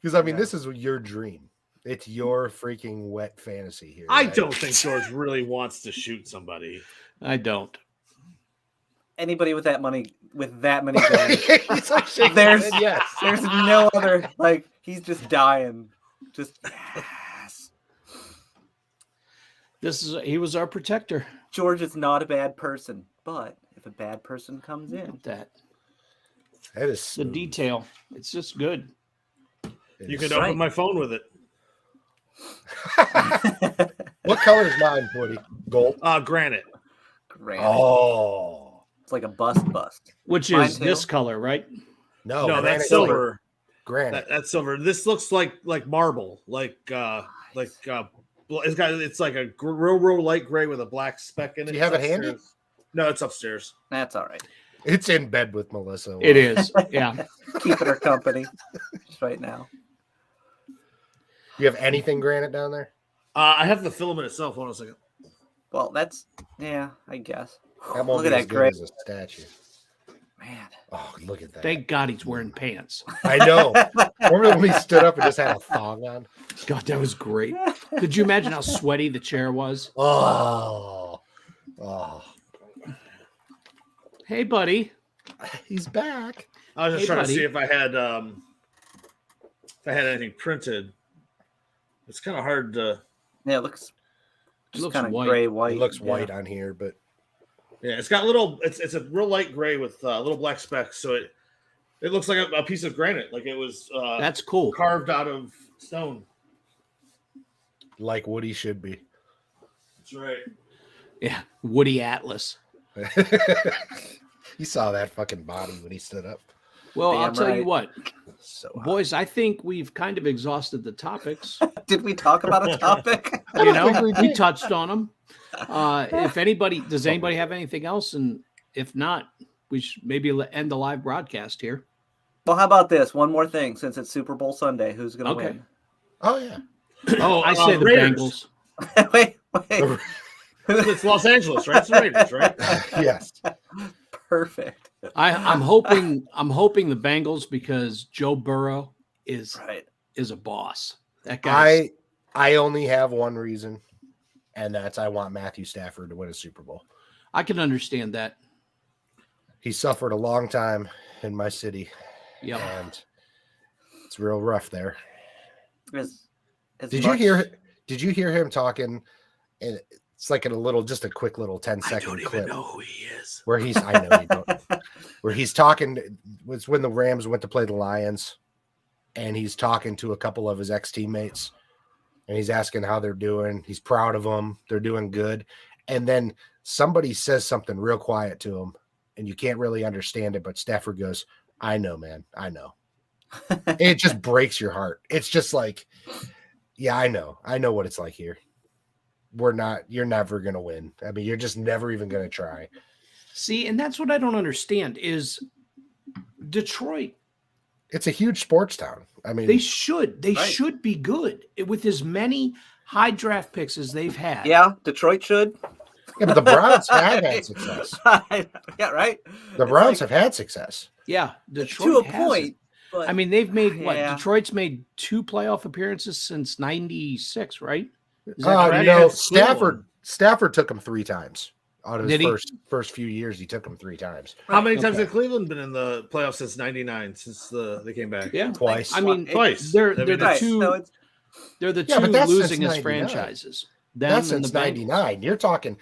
because I mean, this is your dream. It's your freaking wet fantasy here. I don't think George really wants to shoot somebody. I don't. Anybody with that money, with that many guns, He's like there's no other. Like he's just dying. Just yes. He was our protector. George is not a bad person, but if a bad person comes in, that is the smooth. detail. It's just good. You could open my phone with it. What color is mine, Woody? Gold? Granite. Oh. It's like a bust. Which Mine is too. this color, right? No, that's silver. Granite. That's silver. This looks like marble. It's like a real light gray with a black speck in it. Do you have it handy? No, it's upstairs. That's all right. It's in bed with Melissa. It is. Yeah. Keeping her company just right now. You have anything granite down there? I have the filament itself. Hold on a second. Well, that's I guess. That won't Look be at as that good gray. as a statue. Man. Oh, look at that. Thank God he's wearing pants. I know. Remember when we stood up and just had a thong on? God, that was great. Could you imagine how sweaty the chair was? Oh. Hey, buddy. He's back. I was just Hey, trying buddy. to see if I had anything printed. It's kind of hard to. Yeah, it looks just looks kind of white. gray white. It looks white on here, but Yeah, it's got little. It's a real light gray with little black specks, so it looks like a piece of granite, like it was That's cool. carved out of stone. like Woody should be. That's right. Yeah. Woody Atlas. You saw that fucking body when he stood up. Well, I'll Damn tell you right. what, So hot. boys, I think we've kind of exhausted the topics. Did we talk about a topic? You know, think we we did. touched on them. If anybody, does anybody have anything else? And if not, we should maybe end the live broadcast here. Well, how about this? One more thing, since it's Super Bowl Sunday, who's going to Okay. Oh yeah. Oh, I say the Raiders. Bengals. win? wait. It's Los Angeles, right? It's the Raiders, right? Yes. Perfect. I'm hoping the Bengals because Joe Burrow is Right. a boss. That guy. I only have one reason, and that's I want Matthew Stafford to win a Super Bowl. I can understand that. He suffered a long time in my city, Yeah. and it's real rough there. As Did much- you hear him talking? And it's like just a quick little 10-second clip who he is. where he's I know you don't. Where he's talking was when the Rams went to play the Lions, and he's talking to a couple of his ex-teammates, and he's asking how they're doing. He's proud of them. They're doing good. And then somebody says something real quiet to him, and you can't really understand it, but Stafford goes, I know, man. I know. And it just breaks your heart. It's just like, yeah, I know. I know what it's like here. You're never going to win. I mean, you're just never even going to try. See, and that's what I don't understand is Detroit. It's a huge sports town. I mean, They should Right. be good with as many high draft picks as they've had. Yeah, Detroit should. yeah, but the Browns have had success. Yeah, right. The Browns have had success. Yeah, Detroit To a hasn't. point. But I mean, they've made what? Yeah. Detroit's made 2 playoff appearances since '96, right? Is that Oh, correct? you know, It's Cleveland. Stafford took him 3 times. Out of his Did he? first few years, he took him 3 times. How many times Okay. have Cleveland been in the playoffs since '99? Since they came back? Yeah, Twice. I mean, Twice. they're I mean, the that's- two. So it's They're the Yeah, but two that's since losingest 99. franchises. Them That's and the since Bengals. 99. You're talking,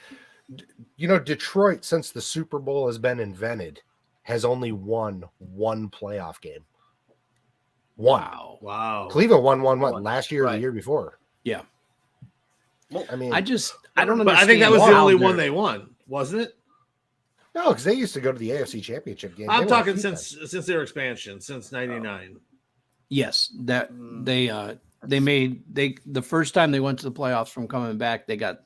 Detroit, since the Super Bowl has been invented, has only won 1 playoff game. 1. Wow. Wow. Cleveland won what, One. last year or the Right. year before? Yeah. I mean, I don't understand. But I think that was the how only they're- one they won, wasn't it? no, because they used to go to the AFC Championship game. They I'm won a talking few since their expansion, since '99. Yes, that Mm. they made the first time they went to the playoffs from coming back, they got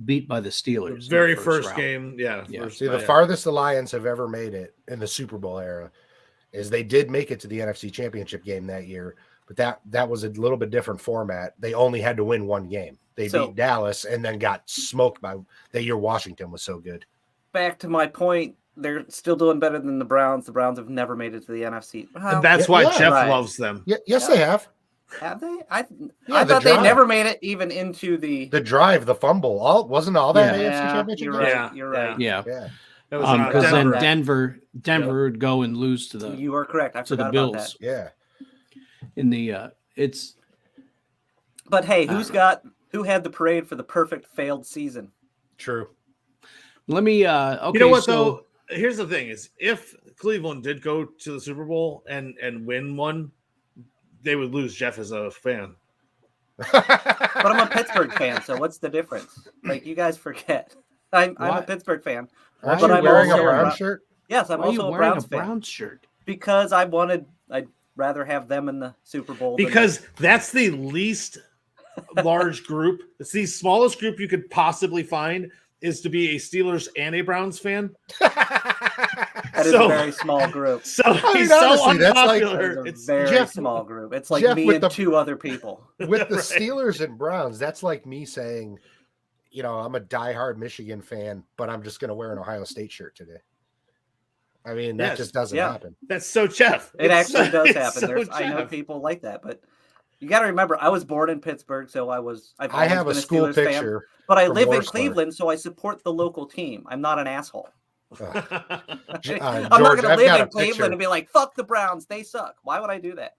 beat by the The Steelers. in the very first round. game, yeah. Yeah. First, See, the farthest the Lions have ever made it in the Super Bowl era is they did make it to the NFC Championship game that year, but that was a little bit different format. They only had to win 1 game. They So- beat Dallas and then got smoked by that year. Washington was so good. back to my point. They're still doing better than the Browns. The Browns have never made it to the NFC. Well, and that's Yeah, why yeah. Jeff Right. loves them. Yeah, yes, they have. have they? Yeah, I the thought they drive. never made it even into the. The drive, the fumble, wasn't all that Yeah. AFC Championship You're game? right. Yeah, You're right. Yeah, Yeah. That was because then Denver. Denver would go and lose to the You are correct. I to the forgot about that. Bills Yeah. in the it's But hey, who had the parade for the perfect failed season? True. let me okay. You know what so, though? Here's the thing: is if Cleveland did go to the Super Bowl and win one, they would lose Jeff as a fan. But I'm a Pittsburgh fan, so what's the difference? Like you guys forget, I'm a Why? Pittsburgh fan. Aren't But you I'm wearing a also brown a- shirt? Yes, I'm why are you also a wearing Browns a fan Browns shirt? because I'd rather have them in the Super Bowl. than- Because that's the least large group. It's the smallest group you could possibly find is to be a Steelers and a Browns fan. That is So- a very small group. So I mean, he's so honestly, that's like- unpopular. That is a It's very Jeff- small group. It's like Jeff me with and the- 2 other people. With the Right. Steelers and Browns, that's like me saying, I'm a diehard Michigan fan, but I'm just going to wear an Ohio State shirt today. I mean, that Yes. just doesn't Yeah. happen. That's so Jeff. It It's actually so- does it's happen. so I know Jeff. people like that, but you got to remember, I was born in Pittsburgh, so I've I have a always been school Steelers fan, picture. but I from live in Warsaw. Cleveland, so I support the local team. I'm not an asshole. I'm I'm George, not going to I've live got in a Cleveland picture. and be like, "Fuck the Browns, they suck." Why would I do that?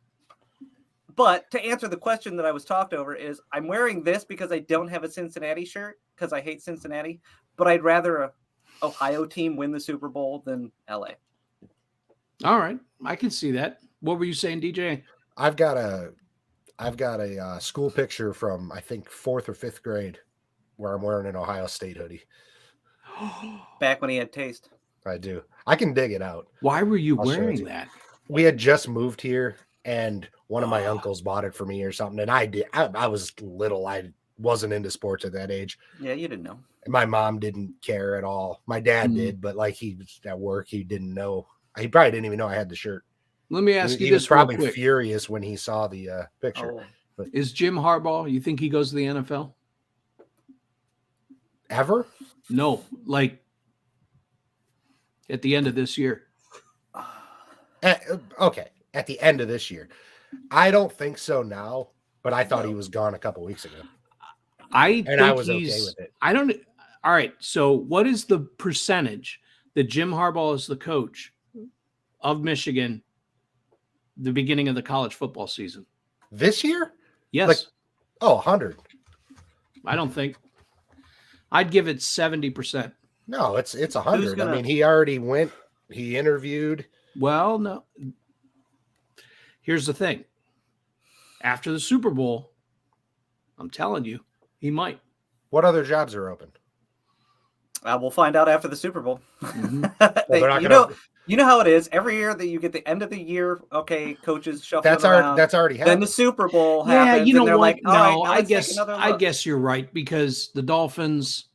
But to answer the question that I was talked over is, I'm wearing this because I don't have a Cincinnati shirt because I hate Cincinnati, but I'd rather a Ohio team win the Super Bowl than LA. All right, I can see that. What were you saying, DJ? I've got a school picture from, I think, 4th or 5th grade where I'm wearing an Ohio State hoodie. Back when he had taste. I do. I can dig it out. Why were you I'll show it to wearing you. that? We had just moved here, and one of my uncles bought it for me or something. And I was little. I wasn't into sports at that age. Yeah, you didn't know. And my mom didn't care at all. My dad Mm. did, but like he was at work, he didn't know. He probably didn't even know I had the shirt. Let me ask He you was this real probably quick. furious when he saw the picture. Oh, Is Jim Harbaugh, you think he goes to the NFL? Ever? No, like at the end of this year. Okay, at the end of this year. I don't think so now, but I thought he was gone a couple weeks ago. I And I think was okay he's. with it. I don't. All right. So, what is the percentage that Jim Harbaugh is the coach of Michigan? The beginning of the college football season. This year? Yes, Like- Oh, 100. I don't think. I'd give it 70%. No, it's 100. gonna- I mean, he already went, he interviewed. Well, no. Here's the thing. After the Super Bowl, I'm telling you, he might. What other jobs are open? we'll find out after the Super Bowl. Mhm. They're not you gonna- know how it is. Every year that you get the end of the year, okay, coaches shuffling That's around. already Then the happened. Super Bowl Yeah, happens. you know and they're what? like, all right, No, now I let's take guess another I look. guess you're right because the Dolphins,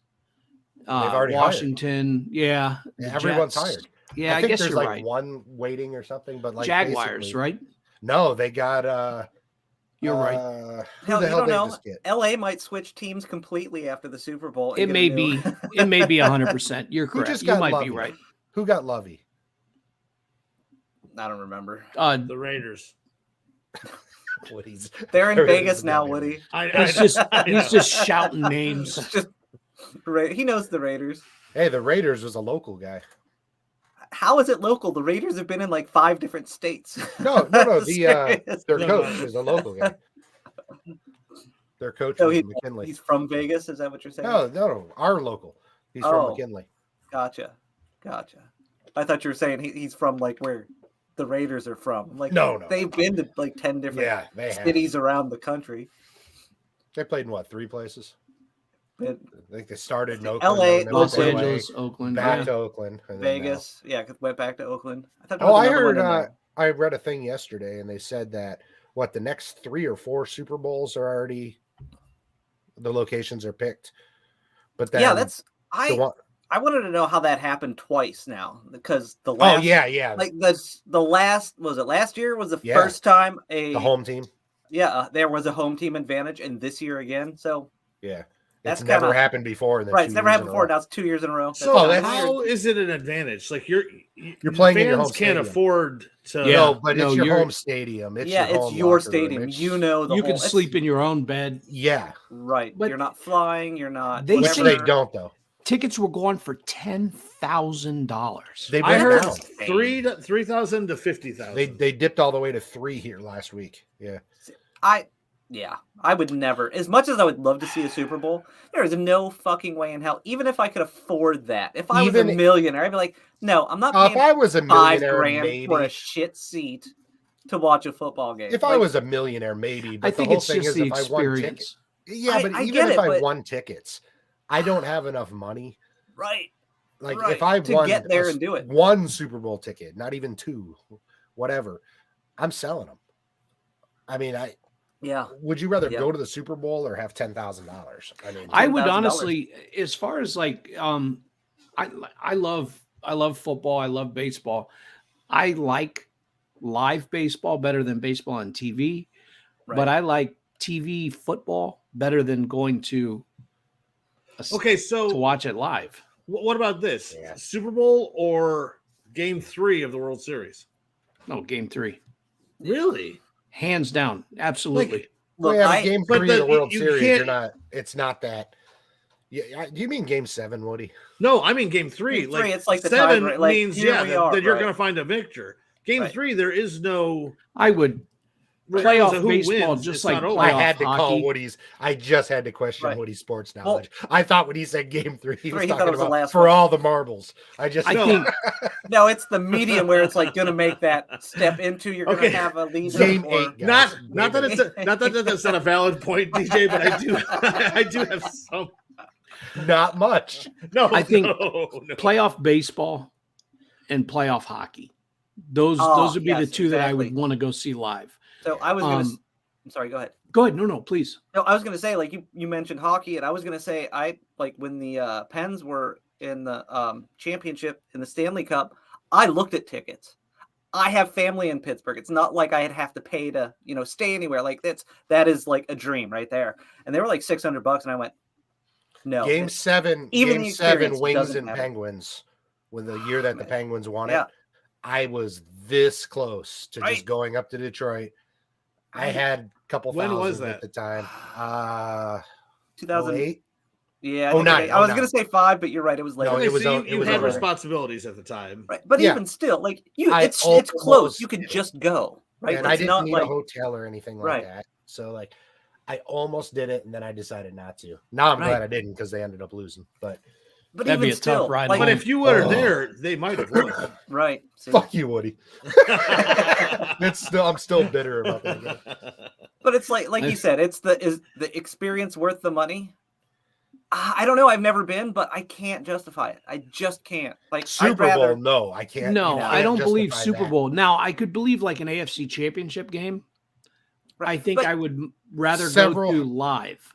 already hired. Washington, yeah, the Everyone's Jets. hired. Yeah, I, think guess there's you're like right. one waiting or something, but like Jaguars, basically- right? No, they got You're right. Who Hell, the you hell don't did know. this get? LA might switch teams completely after the Super Bowl. and It get a may new- be. It may be 100%. You're Who correct. just You got might Lovey? be right. Who got Lovey? I don't remember. The Raiders. Woody's. They're in There it Vegas is, now, goddamn. Woody. He's just he's just shouting names. Just, he knows the Raiders. Hey, the Raiders was a local guy. How is it local? The Raiders have been in like 5 different states. No. Serious. Their No, coach no. is a local guy. Their coach So was he- McKinley. He's from Vegas. Is that what you're saying? No, our local. He's from Oh. McKinley. Gotcha. I thought you were saying he's from like where the Raiders are from. I'm like, No. they've been to like 10 different Yeah, they have. cities around the country. They played in what, 3 places? But I think they started in Oakland, LA, and then Los went away, Angeles, Oakland. back Yeah. to Oakland, and then Vegas, went back to Oakland. I thought there now. was Oh, I another one heard. in there. I read a thing yesterday, and they said that the next 3 or 4 Super Bowls are already the locations are picked. But then Yeah, that's the one, I wanted to know how that happened twice now because the last yeah, like the last was it last year was the Yeah. first time the home team. there was a home team advantage and this year again. So Yeah, That's it's never kinda- happened before. And then right, 2 it's never years happened in a before. row. Now it's 2 years in a row. So Oh, that's how is it an advantage? Like you're playing in your fans home can't stadium. afford to. Yeah. No, but No, it's your you're- home stadium. It's yeah, your it's home your locker room. stadium. It's- You know the You whole can sleep in your own bed. Yeah, right. But- You're not flying. You're not. They which say- they don't though. Tickets were going for $10,000. They've I been heard down. 3,000 to 50,000. They dipped all the way to 3 here last week. Yeah, I would never. As much as I would love to see a Super Bowl, there is no fucking way in hell. Even if I could afford that, if I was a Even- millionaire, I'd be like, no, I'm not if paying I was a $5 millionaire, grand maybe. for a shit seat to watch a football game. If I Like, was a millionaire, maybe. But I think the whole it's thing just is, the if I won tickets, experience. yeah, I- but I even get if it, I but- won tickets, I don't have enough money. right, Like Right, if I to won get there and do it. 1 Super Bowl ticket, not even 2, whatever, I'm selling them. I mean, Yeah. Would you rather Yeah. go to the Super Bowl or have $10,000? I mean, I would $10,000. honestly, as far as like, I love football. I love baseball. I like live baseball better than baseball on TV, but Right. I like TV football better than going to Okay, to so watch it live. what about this? Yeah. Super Bowl or Game 3 of the World Series? No, game 3, Really? hands down, absolutely. well, Look, yeah, but I, game but 3 of the World you Series, can't- you're not. It's not that. Yeah, do you mean Game 7, Woody? No, I mean Game 3. Game 3, it's like the 7 tiebreak, like, means here we are, that you're right. going to find a victor. Game Right. 3, there is no I would regardless playoff of who baseball wins, just it's like not over. I playoff had to call hockey. Woody's. I just had to question Right. Woody's sports Well, knowledge. I thought when he said Game 3, he was he thought talking it was the about last for one. all the marbles. I I No. think no, it's the medium where it's like going to make that step into. You're going to Okay. have a lead. Game or- 8, guys. Not that it's that's not a valid point, DJ, but I do have some. Not much. No, I think no. playoff baseball and playoff hockey. Those Oh, would be the yes, two that I would exactly. want to go see live. So I was going to. Um, I'm sorry. Go ahead. Go ahead. No, please. No, I was going to say, like you mentioned hockey, and I was going to say, I like when the Pens were in the championship in the Stanley Cup. I looked at tickets. I have family in Pittsburgh. It's not like I'd have to pay to stay anywhere. Like that is like a dream right there. And they were like $600, and I went, no. Game 7, even Game the 7, experience Wings doesn't and have it. Penguins. When the year that the Penguins won Yeah. it, I was this close to Right. just going up to Detroit. I Right. had a couple When was thousand that? at the time. 2008. 08? Yeah, I, Oh, think nine, I was 09. going to say 5, but you're right. It was later. No, Okay, it was so o- you was had over. responsibilities at the time. Right, but Yeah. even still, like it's almost close. You could just go. Right, And it's I didn't not need like a hotel or anything like Right. that. So like I almost did it and then I decided not to. Now I'm Right. glad I didn't because they ended up losing. But but That'd even be a tough still, ride like, But home. if you were Oh. there, they might have won. right, see? fuck you, Woody. I'm still bitter about that game. But it's like you said, is the experience worth the money? I don't know. I've never been, but I can't justify it. I just can't. Like I'd Super rather, Bowl, no, I can't. No, you I don't can't believe justify Super that. Bowl. Now, I could believe like an AFC championship game. Right, I think but- I would rather Several- go to live.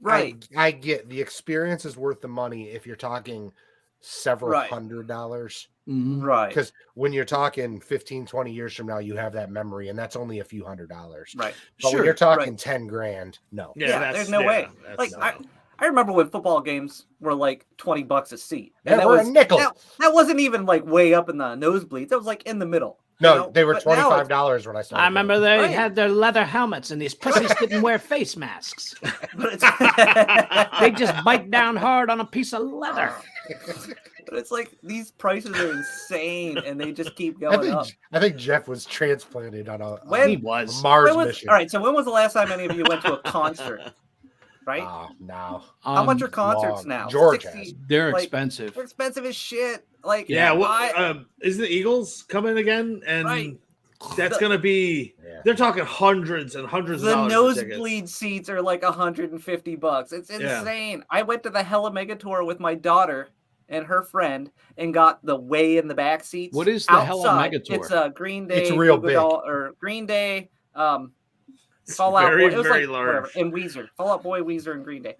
right. I get the experience is worth the money if you're talking several Right. $100. Mhm. Right. Because when you're talking 15, 20 years from now, you have that memory, and that's only a few $100. Right. But Sure. when you're talking right. 10 grand, no. Yeah, there's no way. that's Like no. I remember when football games were like $20 a seat. Yeah, that we're was a nickel. That wasn't even like way up in the nosebleeds. That was like in the middle. No, they were But now it's- $25 when I started. I remember they Right. had their leather helmets and these pussies didn't wear face masks. But it's, They just bite down hard on a piece of leather. but it's like these prices are insane, and they just keep I going up. think Jeff was transplanted on a When- He a was. Mars When was, mission. all right, so when was the last time any of you went to a concert? Right? No. How much Um, are concerts long. now? George 60 has. They're like, expensive. They're expensive as shit. Like Yeah, why- is the Eagles coming again? And Right. that's The- going to be. Yeah. They're talking hundreds and hundreds the of dollars. for tickets. nosebleed seats are like $150. It's Yeah. insane. I went to the Hella Mega Tour with my daughter and her friend and got the way in the back seats. What is the Hella outside. Mega Tour? It's a Green Day. It's real Goo Goo big. Doll- or Green Day. It's Fall Out very, Boy. It was very like large. whatever. And Weezer. Fall Out Boy, Weezer, and Green Day.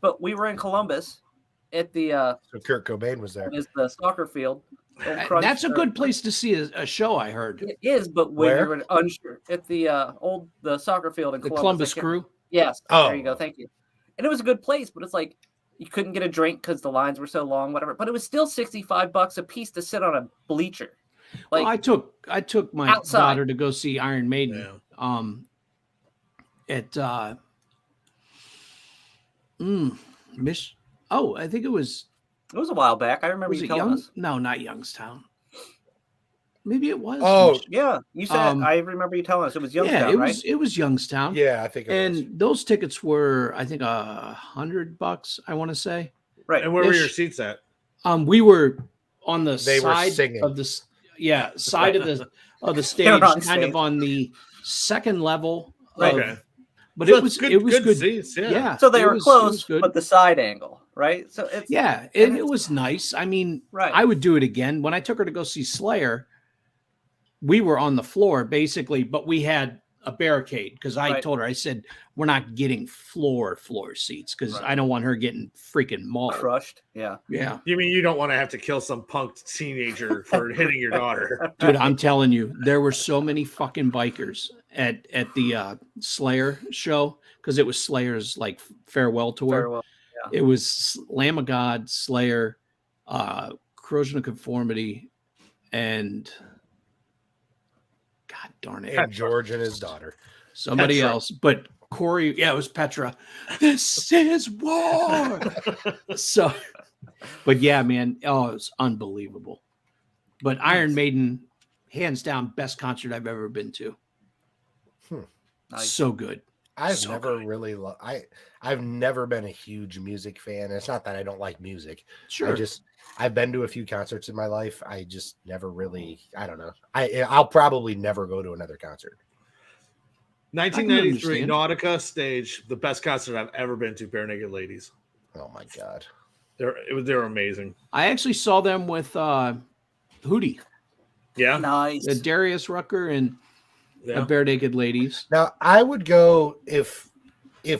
But we were in Columbus at the So Kurt Cobain was there. is the soccer field. Old Crunch- That's a or- good place to see a show, I heard. It is, but when Where? you were unsure at the the soccer field in The Columbus. Columbus I can't- Crew. Yes. Oh. There you go. Thank you. And it was a good place, but it's like you couldn't get a drink because the lines were so long, whatever. But it was still $65 a piece to sit on a bleacher. Like Well, I took my outside. daughter to go see Iron Maiden. Yeah. At Miss. Oh, I think it was. it was a while back. I remember Was you it telling Young? us. No, not Youngstown. Maybe it was. Oh, Yeah, you said I remember you telling us it was Youngstown, yeah, it right? was. It was Youngstown. Yeah, I think it was. And those tickets were, I think, $100. I want to say. Right. And where were Ish. your seats at? We were on the They were side singing. of the side of the stage, on kind stage. of on the second level. Right. Okay. But So it was it's it was good. seats. Yeah. Yeah. So they it were was- it close, was good. but the side angle, right? So it's Yeah, and and it it's- was nice. I mean, Right. I would do it again. When I took her to go see Slayer, we were on the floor basically, but we had a barricade because I Right. told her, I said, we're not getting floor seats because I don't want her getting freaking mauled. Crushed. Yeah. Yeah. You mean you don't want to have to kill some punked teenager for hitting your daughter? Dude, I'm telling you, there were so many fucking bikers at the Slayer show because it was Slayer's like farewell tour. Farewell. Yeah. It was Lamb of God, Slayer, Corrosion of Conformity, and God darn it, And George and his daughter. somebody Petra. else. But Corey, yeah, it was Petra. This is war. So, but yeah, man, oh, it was unbelievable. But Iron Maiden, hands down, best concert I've ever been to. Nice. So good. I've So never good. really I've never been a huge music fan. It's not that I don't like music. Sure. I've been to a few concerts in my life. I just never really, I don't know. I'll probably never go to another concert. 1993 understand. Nautica stage, the best concert I've ever been to. Bare Naked Ladies. Oh my God. They're amazing. I actually saw them with Hootie, Yeah, Nice. Darius Rucker, and yeah. Bare Naked Ladies. Now I would go if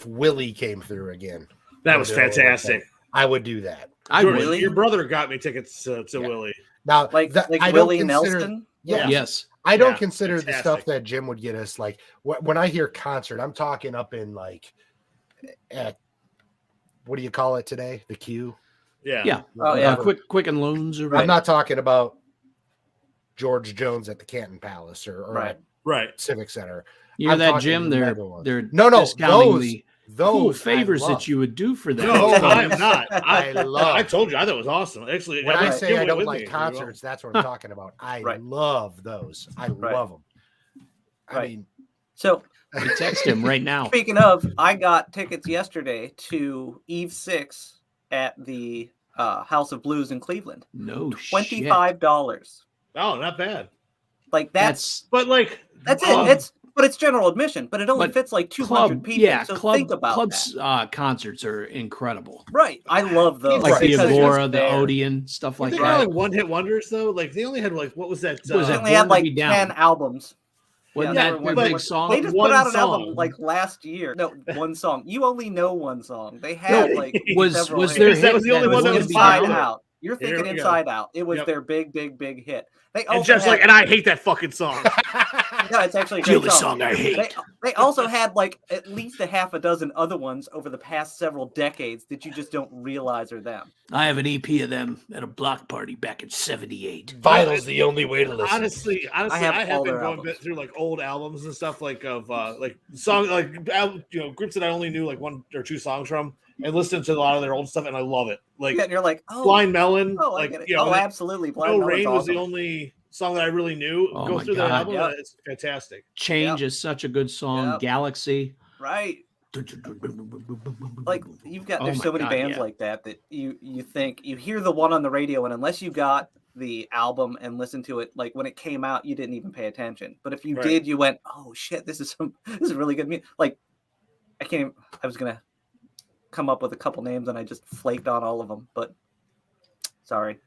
Willie came through again. That was Bill and fantastic. I would do that. I Your- would. Really? Your brother got me tickets to Yeah. Willie. Now Like I don't Willie consider- Nelson. Yeah. Yes. I don't Yeah, consider the fantastic. stuff that Jim would get us like when I hear concert, I'm talking up in like at what do you call it today? The queue. Yeah. Yeah. Oh, yeah. Quicken Loans. Or I'm not talking about George Jones at the Canton Palace or Right. at Right. Civic Center. You know I'm that, talking Jim? They're mega ones. discounting those the those cool I favors love. that you would do for them. No, Oh, I am not. I love. I told you I thought it was awesome. Actually, When I Jim say I went don't with like me. concerts, that's what I'm talking about. I Right. love those. I Right. love them. I Right. mean, So I text him right now. speaking of, I got tickets yesterday to Eve 6 at the House of Blues in Cleveland. No shit. $25. Oh, not bad. Like that's But like, it. um, It's general admission, but it only But fits like 200 club. people. Yeah, so club. think about Clubs that. concerts are incredible. Right. I love those. Like the Right. because Agora, it's the there. Odeon, stuff like like they that. got like one-hit wonders though. Like they only had like what was that? What was They that? only had Born to like Be Down. 10 albums. Wasn't Yeah, that they their were big like- song? They just One put out an song. album like last year. No, one song. You only know one song. They had like was several was hits. their Because that hit was the only that one that Born was to Be Inside Down? Out. You're Here thinking we go. Inside Out. It was Yep. their big hit. They And also Jeff's had, like, and I hate that fucking song. no, it's actually a The great only song I hate. They also had like at least a half a dozen other ones over the past several decades that you just don't realize are them. I have an EP of them at a block party back in '78. vinyl's the only way to listen. Honestly, I I have have all been their going albums. through like old albums and stuff like of like song like groups that I only knew like one or two songs from, and listened to a lot of their old stuff, and I love it. Like Yeah, and you're like, oh, Blind Melon, oh, I like get it. you know, Oh, absolutely. Blind No Melon's Rain was the awesome. only song that I really knew. Oh Go my through that God, album, yeah. it's fantastic. Change is such a good song. Yep. Galaxy. Right. Like you've got Oh there's my so many God, bands yeah. like that you think you hear the one on the radio, and unless you got the album and listened to it like when it came out, you didn't even pay attention. But if you Right. did, you went, oh shit, this is really good music. Like I was gonna come up with a couple names and I just flaked on all of them, but sorry,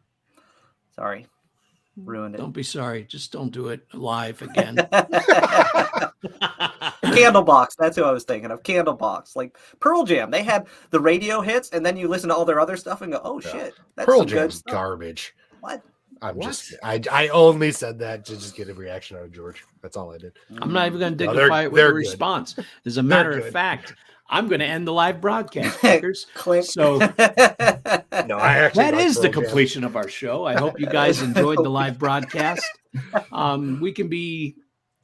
ruined it. Don't be sorry. Just don't do it live again. Candlebox, that's who I was thinking of. Candlebox, like Pearl Jam. They had the radio hits, and then you listen to all their other stuff and go, "Oh Yeah. shit, that's Pearl some good Jam's stuff." garbage. What? I only said that to just get a reaction out of George. That's all I did. I'm not even going to No, dignify it with they're a good. response. As a matter of good. fact, I'm going to end the live broadcast, fuckers. Click. So No, I actually that like is the Pearl Jam. completion of our show. I hope you guys enjoyed the live broadcast. We can be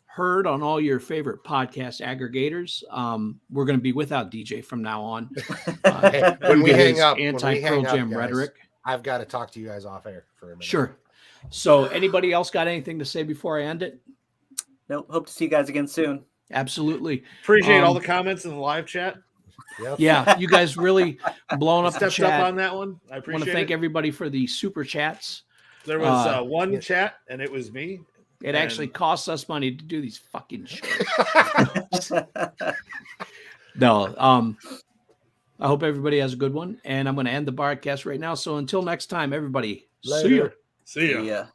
heard on all your favorite podcast aggregators. We're going to be without DJ from now on. Hey, when we Get hang his up, anti-Pearl Jam guys, rhetoric. I've got to talk to you guys off air for a minute. Sure. So anybody else got anything to say before I end it? Nope. Hope to see you guys again soon. Absolutely. Appreciate all Um, the comments in the live chat. Yep. Yeah, you guys really blown up the Stepped chat. up on that one. I I want appreciate to thank it. everybody for the super chats. There was one yeah. chat, and it was me. It actually costs us money to do these fucking shows. No, I hope everybody has a good one, and I'm going to end the broadcast right now. So until next time, everybody, see ya. Later. See ya. Yeah.